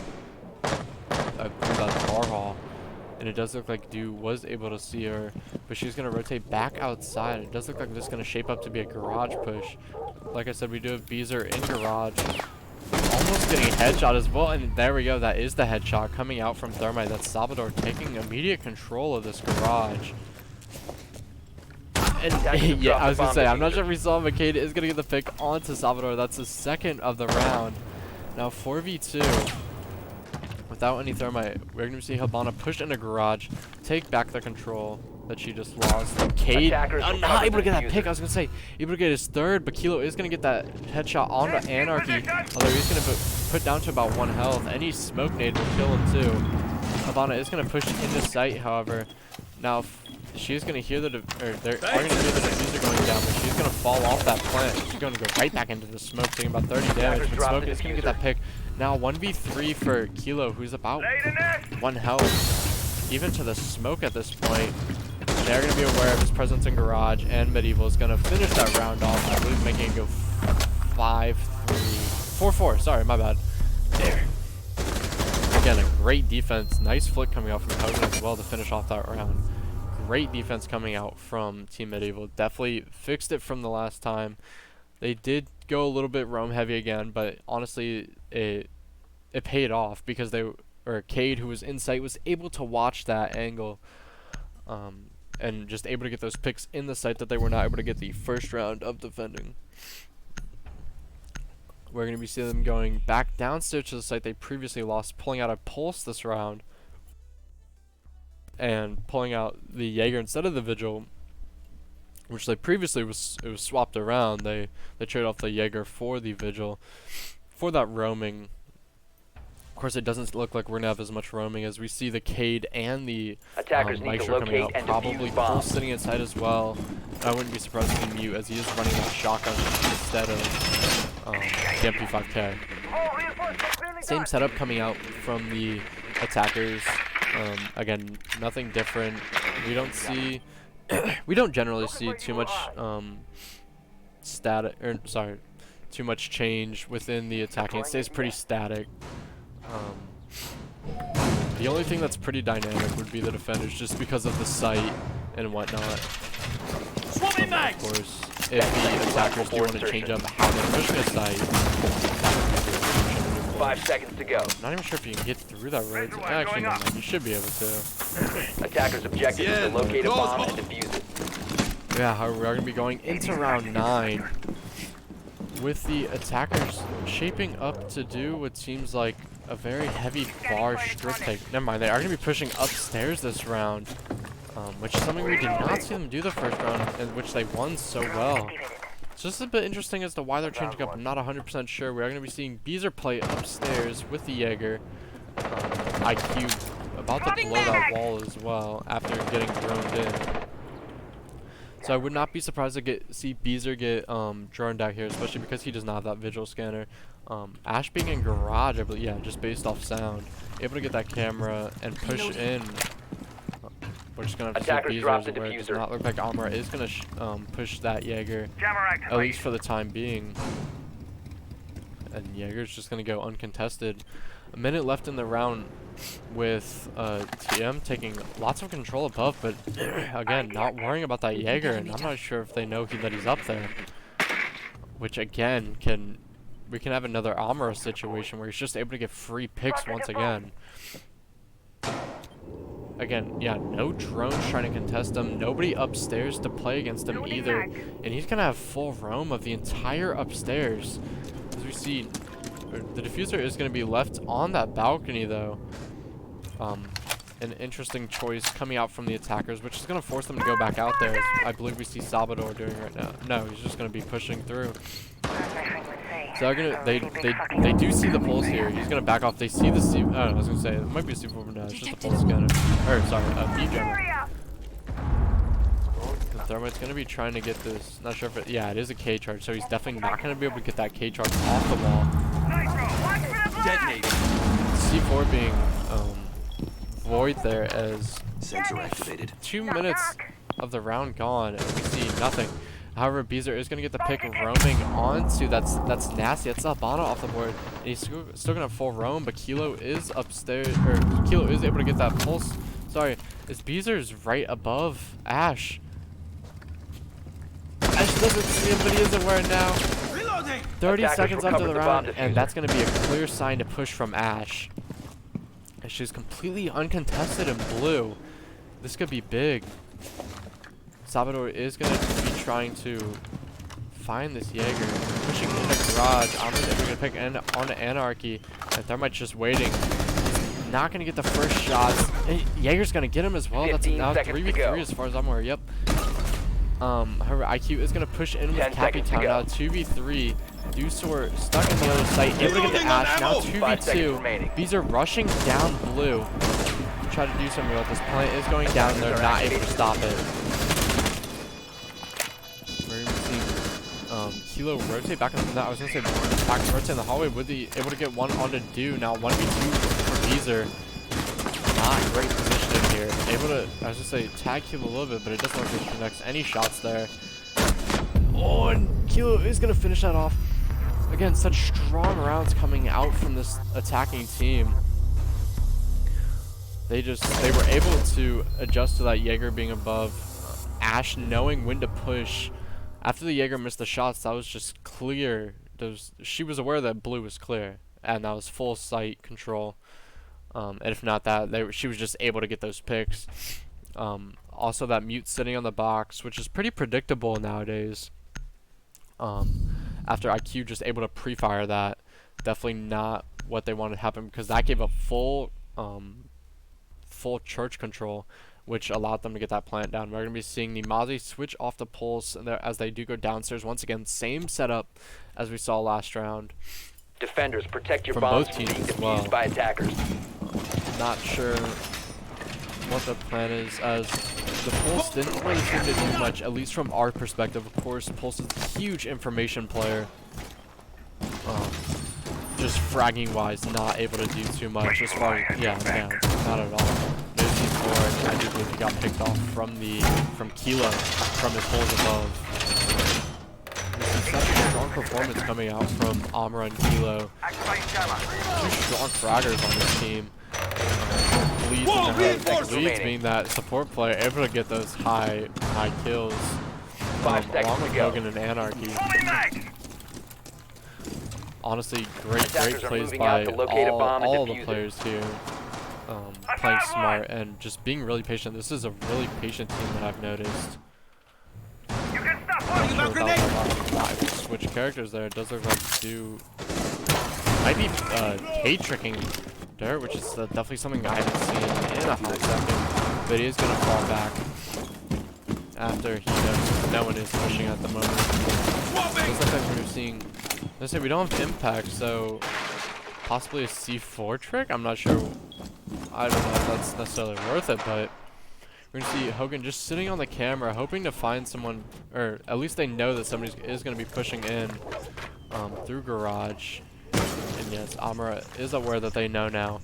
Through that bar hall. And it does look like Dew was able to see her, but she's going to rotate back outside. It does look like this is going to shape up to be a garage push. Like I said, we do have Beezer in garage. Almost getting a headshot as well, and there we go. That is the headshot coming out from Thermite. That's Salvador taking immediate control of this garage. And yeah, I was going to say, I'm not sure if we saw McCade is going to get the pick onto Salvador. That's the second of the round. Now 4v2. Without any Thermite, we're going to see Habana push into garage, take back the control that she just lost. Cade, not able to get that pick. I was going to say, able to get his third, but Kilo is going to get that headshot onto Anarchy. Although he's going to put down to about 1 health. Any smoke nade will kill him too. Habana is going to push into sight, however. Now, she's going to hear they're going to hear the diffuser going down, but she's going to fall off that plant. She's going to go right back into the smoke, taking about 30 damage. But Smoke is going to get that pick. Now 1v3 for Kilo, who's about 1 health. Even to the smoke at this point. They're going to be aware of his presence in garage, and Medieval is going to finish that round off, I believe, making it go 5-3. 4-4, sorry, my bad. There. Again, a great defense. Nice flick coming out from Hogan as well to finish off that round. Great defense coming out from Team Medieval. Definitely fixed it from the last time. They did go a little bit roam heavy again, but honestly, it paid off because Cade, who was in sight, was able to watch that angle, and just able to get those picks in the sight that they were not able to get the first round of defending. We're going to be seeing them going back downstairs to the site they previously lost, pulling out a Pulse this round, and pulling out the Jaeger instead of the Vigil, which they previously it was swapped around. They traded off the Jaeger for the Vigil for that roaming. Of course, it doesn't look like we're gonna have as much roaming as we see the Cade and the Maestro coming out. Probably Pulse sitting inside as well. I wouldn't be surprised to see Mute as he is running that shotgun instead of the MP5K. Same setup coming out from the attackers. Again, nothing different. We don't see. We don't generally see too much too much change within the attacking. It stays pretty static. The only thing that's pretty dynamic would be the defenders, just because of the sight and whatnot. Of course, if the attackers do want to change up how they're pushing a site. 5 seconds to go. Not even sure if you can get through that road. Actually, no, you should be able to. Attackers' objective is to locate a bomb and defuse it. Yeah, we're going to be going into round 9 with the attackers shaping up to do what seems like a very heavy bar strip take. Never mind, they are going to be pushing upstairs this round, which is something we did not see them do the first round, and which they won so well. It's just a bit interesting as to why they're changing up. I'm not 100% sure. We are going to be seeing Beezer play upstairs with the Jaeger. IQ about to blow that wall as well after getting droned in. So I would not be surprised to see Beezer get droned out here, especially because he does not have that visual scanner. Ash being in garage, I believe, yeah, just based off sound, able to get that camera and push in. We're just gonna have to see Beezer's where it does not look like Amra is gonna push that Jaeger, at least for the time being. And Jaeger's just gonna go uncontested. A minute left in the round with TM taking lots of control above, but again, not worrying about that Jaeger, and I'm not sure if they know that he's up there. Which again, we can have another Amra situation where he's just able to get free picks once again. Again, yeah, no drones trying to contest him, nobody upstairs to play against him either, and he's gonna have full roam of the entire upstairs. As we see, the diffuser is gonna be left on that balcony though. An interesting choice coming out from the attackers, which is gonna force them to go back out there, as I believe we see Salvador doing right now. No, he's just gonna be pushing through. So they do see the pulse here. He's gonna back off. They see the C. I was gonna say it might be a C4, but no, it's just a pulse scanner. Or sorry, a beam jammer. The Thermite's gonna be trying to get this. Not sure if it. Yeah, it is a K charge, so he's definitely not gonna be able to get that K charge off the wall. Detonating. C4 being void there as Sensor activated. 2 minutes of the round gone, and we see nothing. However, Beezer is going to get the pick roaming onto, that's nasty, that's Albana off the board, and he's still going to have full roam, but Kilo is upstairs, or Kilo is able to get that pulse. Sorry, is Beezer's right above Ash. Ash doesn't see him, but he is aware now. Reloading. 30 seconds after the round, and that's going to be a clear sign to push from Ash. And she's completely uncontested in blue. This could be big. Salvador is going to be trying to find this Jaeger. Pushing in the garage. I'm going to pick on Anarchy. And Thermite's just waiting. He's not going to get the first shots. And Jaeger's going to get him as well. That's now 3v3 as far as I'm aware. Yep. However, IQ is going to push in with Capitan. Now 2v3. Dusor stuck in the other site. Able to get the Ash. Now 2v2. Beezer rushing down blue. Try to do something about this. Plant is going down and they're not able to stop it. We're going to see Kilo rotate back in the, I was going to say back rotate in the hallway. Would be able to get one onto Do. Now 1v2 for Beezer. Not great positioning here. Able to, I was going to say, tag Kilo a little bit, but it doesn't look like he connects any shots there. Oh, and Kilo is going to finish that off. Again, such strong rounds coming out from this attacking team. They were able to adjust to that Jaeger being above. Ash knowing when to push. After the Jaeger missed the shots, that was just clear. She was aware that blue was clear, and that was full sight control. And if not that, she was just able to get those picks. Also, that mute sitting on the box, which is pretty predictable nowadays. After IQ just able to pre-fire that, definitely not what they wanted to happen, because that gave a full church control, which allowed them to get that plant down. We're going to be seeing the Mozzie switch off the pulse as they do go downstairs. Once again, same setup as we saw last round. Defenders, protect your from bombs both from teams being as well. defused by attackers. Not sure what the plan is, as the Pulse didn't really seem to do much, at least from our perspective. Of course, Pulse is a huge information player. Just fragging wise, not able to do too much as far as, yeah, not at all. No C4, and I do believe he got picked off from Kilo, from his holes above. This is such a strong performance coming out from Amra and Kilo. Two strong fraggers on this team. Leeds being that support player, able to get those high kills, along with Kojin and Anarchy. Honestly, great plays by all the players here, playing smart and just being really patient. This is a really patient team that I've noticed. Switch characters there. It does look like Do might be K-tricking Dirt, which is definitely something I haven't seen in a hot second. But he is going to fall back after he knows no one is pushing at the moment. Looks like we're seeing. Let's say we don't have impact, so possibly a C4 trick. I'm not sure. I don't know if that's necessarily worth it, but we're gonna see Hogan just sitting on the camera, hoping to find someone, or at least they know that somebody is gonna be pushing in through garage. And yes, Amara is aware that they know now,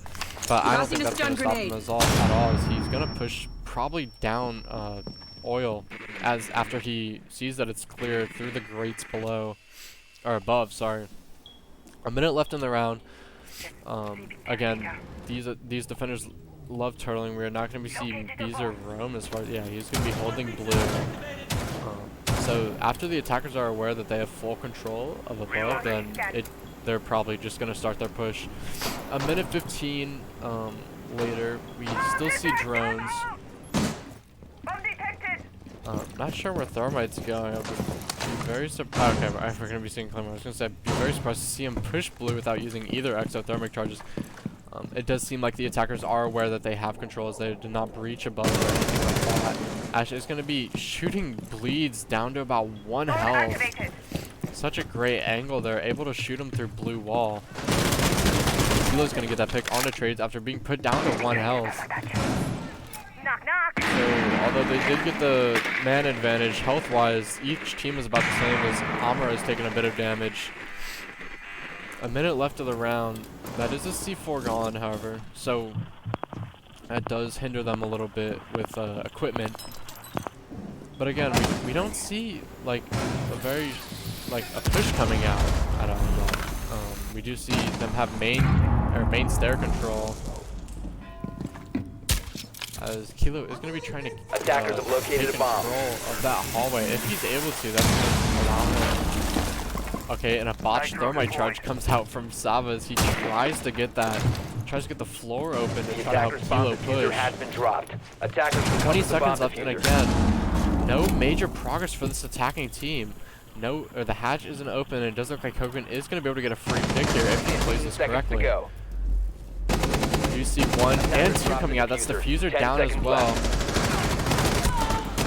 but I don't think that's gonna stop him at all. As he's gonna push probably down oil as after he sees that it's clear through the grates below or above. Sorry. A minute left in the round. Again, these defenders love turtling. We're not going to be seeing Beezer roam as far as, yeah, he's going to be holding blue. So after the attackers are aware that they have full control of above, then they're probably just going to start their push. A minute 15 later, we still see drones. Not sure where Thermite's going. I would be very surprised. Okay, we're going to be seeing Claymore. I was going to say, I'd be very surprised to see him push blue without using either exothermic charges. It does seem like the attackers are aware that they have control, as they did not breach above or anything like that. Actually, it's going to be shooting bleeds down to about 1 health. Such a great angle. They're able to shoot him through blue wall. Kilo's going to get that pick on the trades after being put down to 1 health. So, although they did get the man advantage health-wise, each team is about the same, as Amara has taken a bit of damage. A minute left of the round. That is a C4 gone, however, so that does hinder them a little bit with equipment. But again, we don't see like a push coming out at all yet. We do see them have main stair control. As Kilo is going to be trying to attackers have located take a bomb control of that hallway. If he's able to, that's going to allow him. Okay, and a botched thermite charge comes out from Sava as he tries to get the floor open and try to help Kilo push. Has been dropped. Attackers 20 seconds left, and again, no major progress for this attacking team. The hatch isn't open, and it does look like Kojin is going to be able to get a free pick here if he plays this correctly. You see 1 and 2 coming out. That's the diffuser down as well.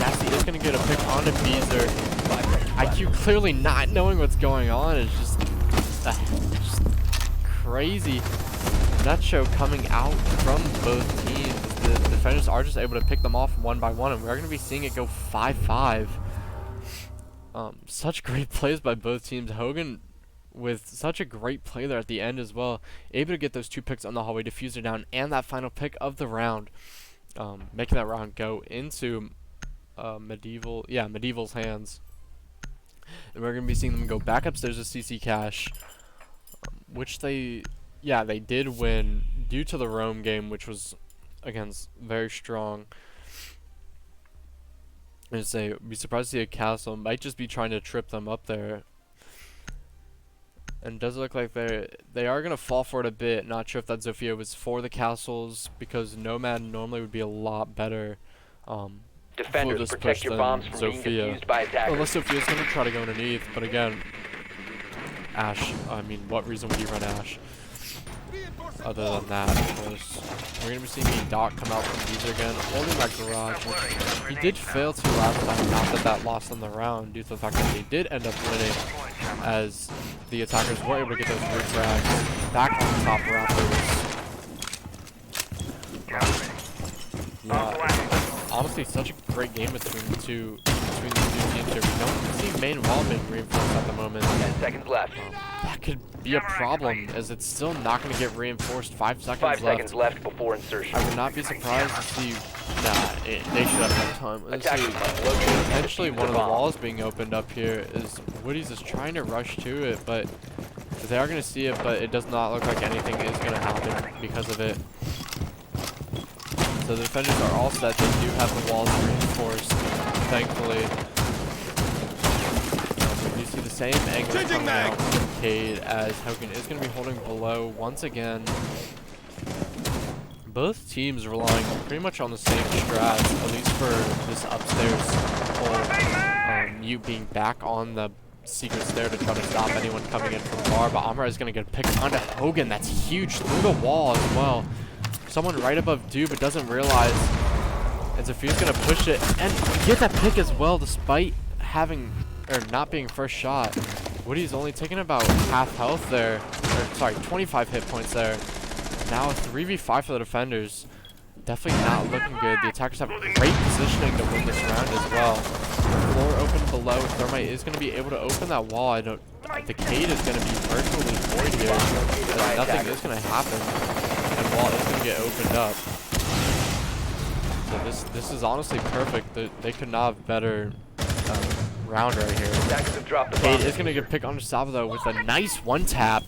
Nasty is going to get a pick onto Beezer. IQ clearly not knowing what's going on is just crazy. Nut show coming out from both teams. The defenders are just able to pick them off 1 by 1, and we're going to be seeing it go 5-5. Such great plays by both teams. Hogan with such a great play there at the end as well, able to get those 2 picks on the hallway, diffuser down, and that final pick of the round, making that round go into Medieval's hands. And we're going to be seeing them go back upstairs to CC Cash, which they did win due to the roam game, which was, again, very strong. I'd say, be surprised to see a castle. Might just be trying to trip them up there. And it does look like they are going to fall for it a bit. Not sure if that Zofia was for the castles, because Nomad normally would be a lot better Defenders, protect your bombs from being defused by attackers. Unless Sophia's going to try to go underneath, but again, Ash, I mean, what reason would you run Ash? Other than that, of course. We're going to be seeing Doc come out from Beezer again, holding that garage, which he did fail to last time, not that lost in the round, due to the fact that they did end up winning, as the attackers were able to get those roof frags back on the top Raptors. Yeah, honestly, such a great game between the two teams here. We don't see main wall being reinforced at the moment. 10 seconds left. That could be a problem, as it's still not going to get reinforced. 5 seconds left. 5 seconds left before insertion. I would not be surprised to see. They should have enough time. Let's see. Potentially one of the walls being opened up here is Woody's is trying to rush to it, but they are going to see it, but it does not look like anything is going to happen because of it. So the defenders are all set. They do have the walls reinforced, thankfully. You see the same angle coming out from Cade, as Hogan is going to be holding below once again. Both teams relying pretty much on the same strats, at least for this upstairs whole Mute being back on the secret stair to try to stop anyone coming in from far. But Amara is going to get picked onto Hogan. That's huge through the wall as well. Someone right above Du, but doesn't realize. And Zofia's going to push it and get that pick as well, despite having or not being first shot. Woody's only taking about half health there. Or, sorry, 25 hit points there. Now a 3v5 for the defenders. Definitely not looking good. The attackers have great positioning to win this round as well. Floor open below. Thermite is going to be able to open that wall. The Cade is going to be virtually void here. Nothing is going to happen. And wall is going to get opened up. So this is honestly perfect. They could not have better round right here. Cade is going to get picked on Salvador with a nice one tap.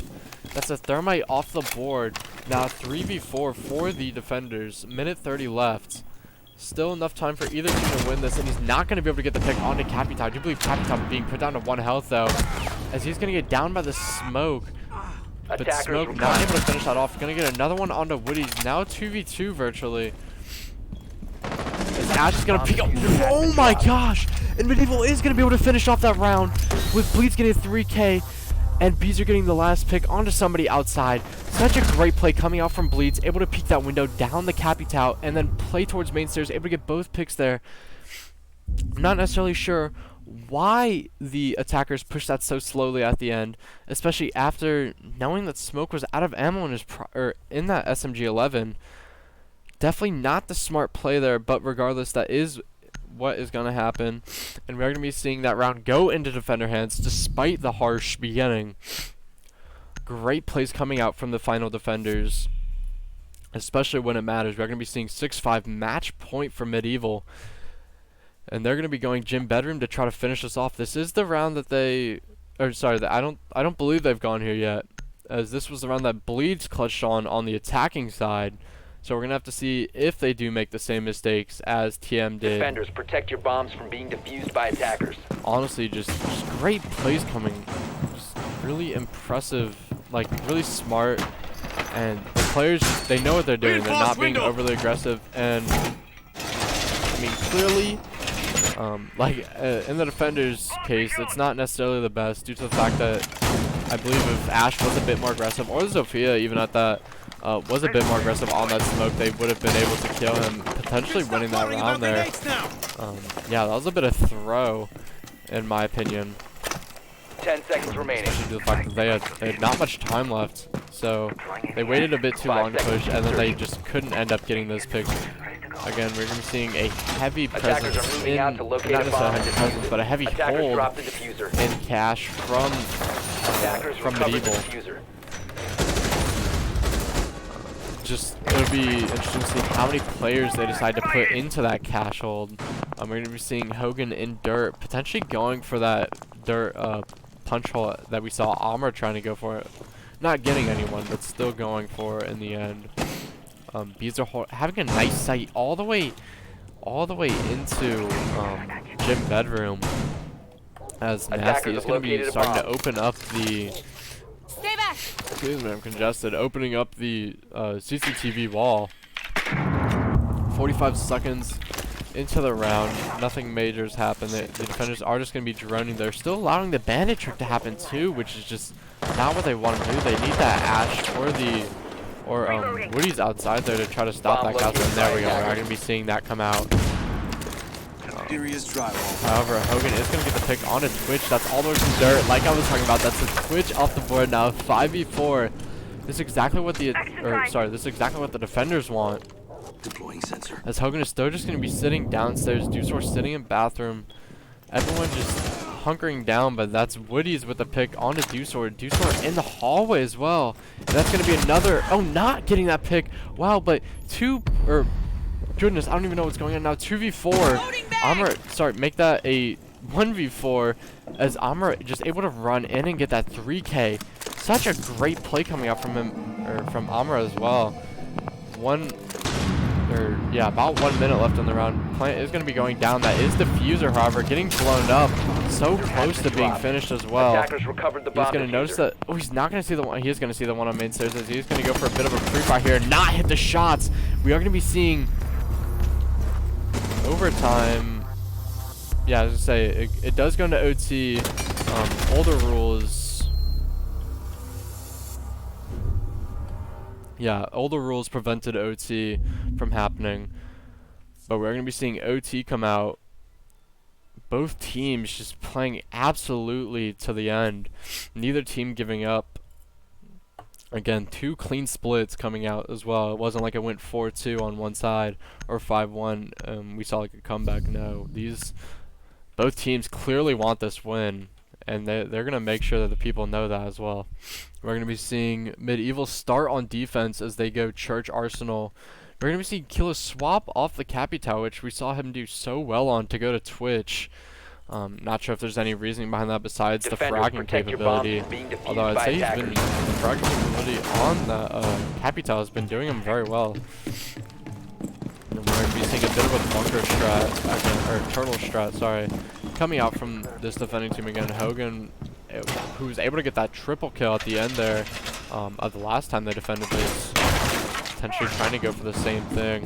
That's a Thermite off the board. Now 3v4 for the defenders. Minute 30 left. Still enough time for either team to win this, and he's not going to be able to get the pick onto Capital. I do believe Capital being put down to 1 health though, as he's going to get down by the smoke. But Smoke not able to finish that off. Going to get another one onto Woody's. Now 2v2 virtually. As Ash is going to pick up. Oh my gosh! And Medieval is going to be able to finish off that round with Bleeds getting a 3K. And Bees are getting the last pick onto somebody outside. Such a great play coming out from Bleeds. Able to peek that window down the Capital and then play towards main stairs. Able to get both picks there. I'm not necessarily sure why the attackers pushed that so slowly at the end. Especially after knowing that Smoke was out of ammo in his in that SMG-11. Definitely not the smart play there. But regardless, that is what is going to happen, and we're going to be seeing that round go into defender hands despite the harsh beginning. Great plays coming out from the final defenders, especially when it matters. We're going to be seeing 6-5 match point for Medieval, and they're going to be going gym bedroom to try to finish this off. This is the round that I don't believe they've gone here yet, as this was the round that Bleeds clutched on the attacking side. So we're going to have to see if they do make the same mistakes as TM did. Defenders, protect your bombs from being defused by attackers. Honestly, just great plays coming. Just really impressive, like really smart. And the players, they know what they're doing. They're not being overly aggressive. And, I mean, clearly, in the defender's case, it's not necessarily the best due to the fact that I believe if Ash was a bit more aggressive, or Zofia even at that, was a bit more aggressive on that smoke, they would have been able to kill him, potentially winning that round there. Yeah, that was a bit of throw, in my opinion. 10 seconds remaining. Especially due to the fact that they had not much time left, so they waited a bit too long to push, and then they just couldn't end up getting those picks. Again, we're going to be seeing a heavy presence not just a heavy presence, but a heavy hold in cash from Medieval. Just it would be interesting to see how many players they decide to put into that cash hold. We're going to be seeing Hogan in dirt, potentially going for that dirt punch hole that we saw Amr trying to go for it. Not getting anyone, but still going for it in the end. Bees are having a nice sight all the way into gym bedroom. As Nasty is going to be starting to open up the. Stay back. Excuse me, I'm congested. Opening up the CCTV wall. 45 seconds into the round. Nothing major's happened. The defenders are just going to be droning. They're still allowing the bandit trick to happen too, which is just not what they want to do. They need that Ash or Woody's outside there to try to stop that guy. And there we go. We're going to be seeing that come out. However, Hogan is going to get the pick on a Twitch. That's all the way from dirt. Like I was talking about, that's a Twitch off the board now. 5v4. This is exactly what this is exactly what the defenders want. Deploying sensor. As Hogan is still just going to be sitting downstairs. Deucor sitting in bathroom. Everyone just hunkering down, but that's Woody's with the pick onto Deucor. Deucor in the hallway as well. And that's going to be another. Oh, not getting that pick. Wow, but goodness, I don't even know what's going on now. 2v4. Amr, make that a 1v4 as Amr just able to run in and get that 3K. Such a great play coming out from him, or from Amr as well. About 1 minute left in the round. Plant is going to be going down. That is Diffuser, however, getting blown up. So close to being finished as well. He's going to notice that. Oh, he's not going to see the one. He is going to see the one on main stairs. As he's going to go for a bit of a free fire here. Not hit the shots. We are going to be seeing overtime. Yeah, I was going to say, it does go into OT. Older rules. Yeah, older rules prevented OT from happening. But we're going to be seeing OT come out. both teams just playing absolutely to the end. Neither team giving up. Again, 2 clean splits coming out as well. It wasn't like it went 4-2 on one side or 5-1. We saw like a comeback. No, both teams clearly want this win, and they're going to make sure that the people know that as well. We're going to be seeing Medieval start on defense as they go Church Arsenal. We're going to be seeing Kilo swap off the Capitao, which we saw him do so well on, to go to Twitch. Not sure if there's any reasoning behind that besides the fragging capability. Although I'd say he's been, the fragging capability on the Capitao has been doing him very well. And we're going to be seeing a bit of a bunker strat, again, or turtle strat, sorry, coming out from this defending team again. Hogan, who was able to get that triple kill at the end there of the last time they defended this, potentially trying to go for the same thing.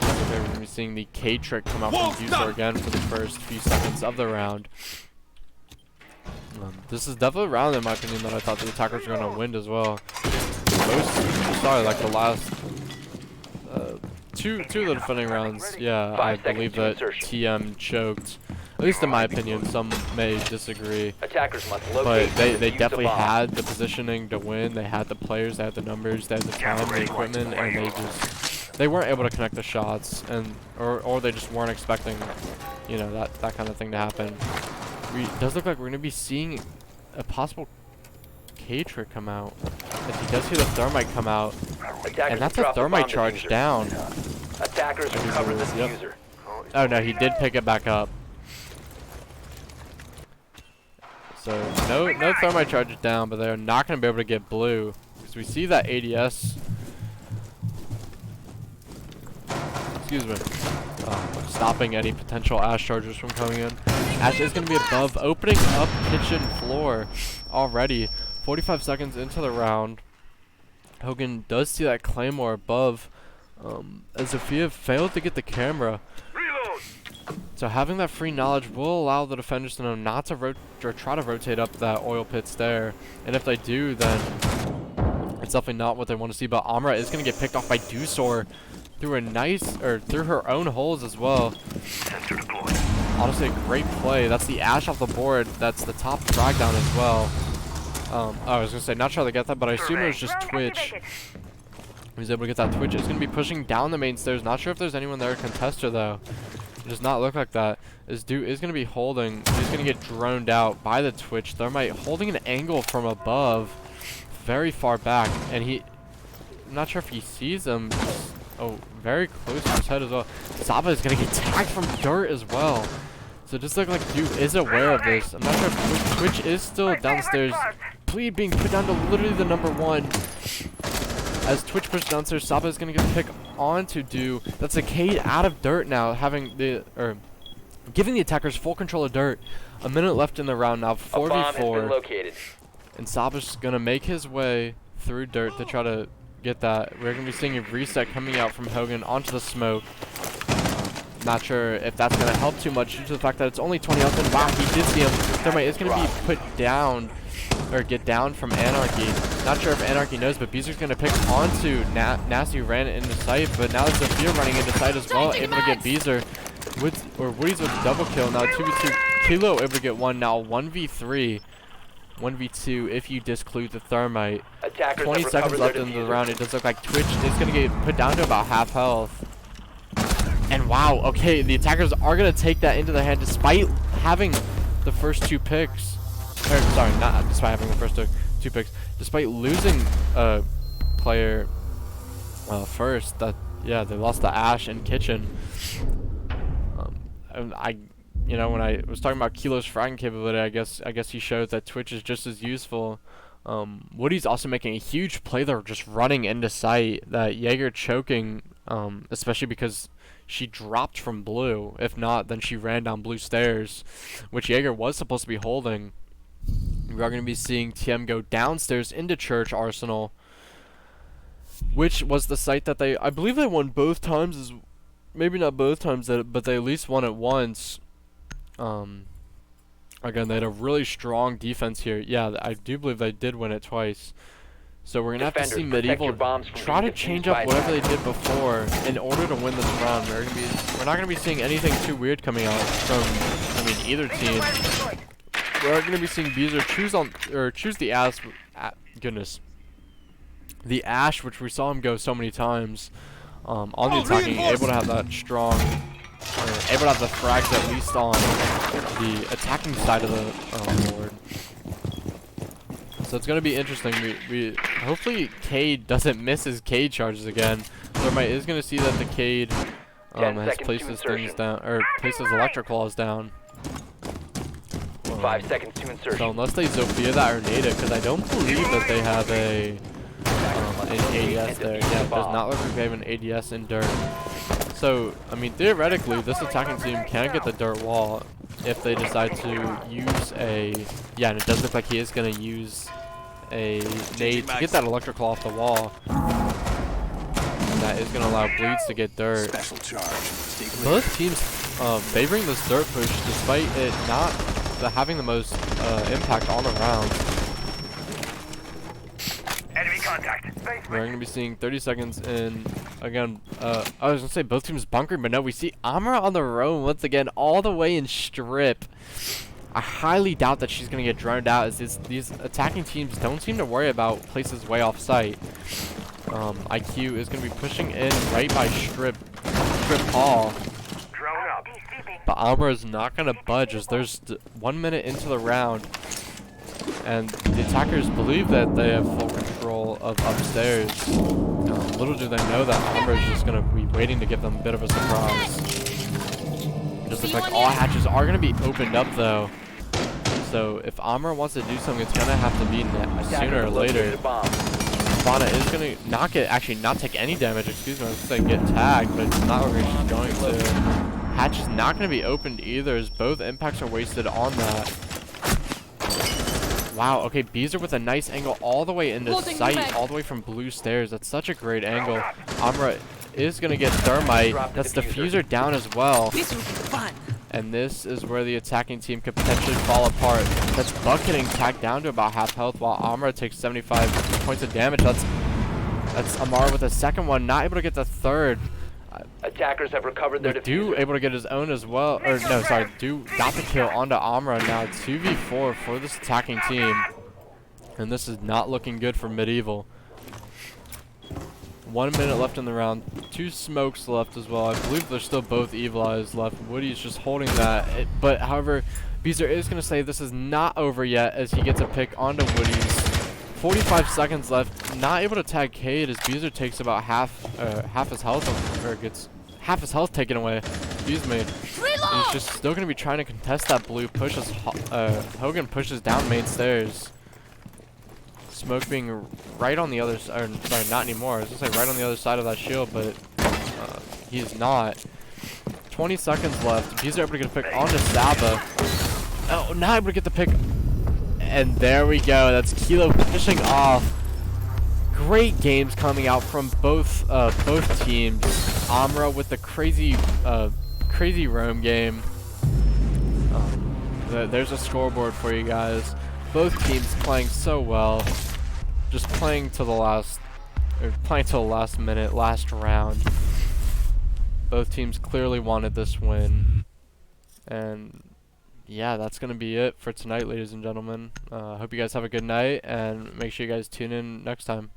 We're going to be seeing the K trick come out from Dusor again for the first few seconds of the round. This is definitely a round, in my opinion, that I thought the attackers were going to win as well. Like the last two of the defending rounds, yeah, I believe that TM choked. At least in my opinion, some may disagree. Attackers must but locate they definitely had the positioning to win. They had the players, they had the numbers, they had the time, the equipment, and they weren't able to connect the shots, and or they just weren't expecting, you know, that kind of thing to happen. It does look like we're going to be seeing a possible K trick come out. If he does see the thermite come out, and that's a thermite charge down. Attackers recover the diffuser. Oh no, he did pick it back up. So no thermite charge down, but they're not going to be able to get blue because we see that ADS. Excuse me. Stopping any potential Ash chargers from coming in. Ash is going to be above, opening up kitchen floor already. 45 seconds into the round. Hogan does see that Claymore above. As Zofia failed to get the camera. So having that free knowledge will allow the defenders to know not to try to rotate up that oil pits there. And if they do, then it's definitely not what they want to see. But Amra is going to get picked off by Dusor through through her own holes as well. Honestly, a great play. That's the Ash off the board. That's the top frag down as well. I was going to say, not sure how to get that, but I assume it was just Twitch. He was able to get that Twitch. It's going to be pushing down the main stairs. Not sure if there's anyone there to contest her, though. It does not look like that. This dude is going to be holding. He's going to get droned out by the Twitch. Thermite holding an angle from above, very far back. And I'm not sure if he sees him. Oh, very close to his head as well. Saba is going to get tagged from dirt as well. So it just looks like dude is aware of this. I'm not sure if Twitch is still downstairs. Plead being put down to literally the #1. As Twitch pushes downstairs, Saba is going to get the pick onto Do. That's a Cade out of dirt now, giving the attackers full control of dirt. A minute left in the round now, 4v4. And Saba's going to make his way through dirt to try to get that. We're going to be seeing a reset coming out from Hogan onto the smoke. Not sure if that's going to help too much due to the fact that it's only 20 health. And wow, he did see him. Thermite is going to be put down, or get down from Anarchy. Not sure if Anarchy knows, but Beezer's going to pick onto Nasty, who ran into sight. But now there's Sophia running into sight as well, able to get Beezer. Woody's with double kill. Now 2v2. Kilo able to get one. Now 1v3. 1v2 if you disclude the Thermite. 20 seconds left in the round. It does look like Twitch is going to get put down to about half health. And wow, okay, the attackers are going to take that into their hand despite having the first 2 picks. Or, sorry, not despite having the first two picks. Despite losing a player first, they lost to Ash and Kitchen. And when I was talking about Kilo's fragging capability, I guess he showed that Twitch is just as useful. Woody's also making a huge play there, just running into sight. That Jaeger choking, especially because she dropped from blue. If not, then she ran down blue stairs, which Jaeger was supposed to be holding. We are going to be seeing TM go downstairs into Church Arsenal, which was the site that I believe they won both times. Maybe not both times, but they at least won it once. Again, they had a really strong defense here. Yeah, I do believe they did win it twice. So we're gonna have to see Defenders, protect your Medieval bombs from try to being change defused by up whatever they attackers. did before in order to win this round. We're not gonna be seeing anything too weird coming out from, I mean, either team. We're gonna be seeing Beezer choose the the Ash, which we saw him go so many times on the attacking, able to have that strong, able to have the frags at least on the attacking side of the board. So it's gonna be interesting. We hopefully Cade doesn't miss his Cade charges again. Thermite is gonna see that the Cade has placed his things down, or placed his electric claws down. 5 seconds to insertion. So unless they Zofia that or Nada, because I don't believe that they have an ADS there. Yeah, it does not look like they have an ADS in dirt. So, I mean, theoretically, this attacking team can get the dirt wall if they decide to use a... Yeah, and it does look like he is going to use a nade to get that electric claw off the wall. And that is going to allow Bleeds to get dirt. Special charge. Both teams favoring this dirt push, despite it not having the most impact on the round. Enemy contact. We're going to be seeing 30 seconds in, again, I was going to say both teams bunkering, but no, we see Amara on the roam once again, all the way in strip. I highly doubt that she's going to get drowned out, as these attacking teams don't seem to worry about places way off site. IQ is going to be pushing in right by strip hall. Drone up. But Amara is not going to budge, as there's 1 minute into the round. And the attackers believe that they have full control of upstairs. Little do they know that Amber is just going to be waiting to give them a bit of a surprise. It does look like all hatches are going to be opened up, though. So if Amber wants to do something, it's going to have to be sooner or later. Ivana is going to not take any damage, excuse me, I was going to say get tagged, but it's not where she's going to. Hatch is not going to be opened either, as both impacts are wasted on that. Wow, okay, Beezer with a nice angle all the way into sight, all the way from blue stairs. That's such a great angle. Amra is going to get Thermite. That's Diffuser down as well. This will be fun. And this is where the attacking team could potentially fall apart. That's Buck getting tagged down to about half health, while Amra takes 75 points of damage. That's Amara with a second one, not able to get the third. Attackers have recovered their Do diffuser. able to get his own as well, or no, sorry, Do got the kill onto Amra. Now 2v4 for this attacking team, and this is not looking good for Medieval. 1 minute left in the round, 2 smokes left as well. I believe there's still both Evil Eyes left. Woody's just holding that, but however, Beezer is going to say this is not over yet, as he gets a pick onto Woody's. 45 seconds left, not able to tag Cade, as Beezer takes about half his health, or gets half his health taken away. Excuse me. He's just still going to be trying to contest that blue push as Hogan pushes down main stairs. Smoke being right on the other side, sorry, not anymore. I was going to say right on the other side of that shield, but he's not. 20 seconds left. Beezer able to get a pick onto Saba. Oh, not able to get the pick. And there we go. That's Kilo finishing off. Great games coming out from both teams. Amra with the crazy roam game. There's a scoreboard for you guys. Both teams playing so well. Just playing to the last minute, last round. Both teams clearly wanted this win. And yeah, that's going to be it for tonight, ladies and gentlemen. Hope you guys have a good night, and make sure you guys tune in next time.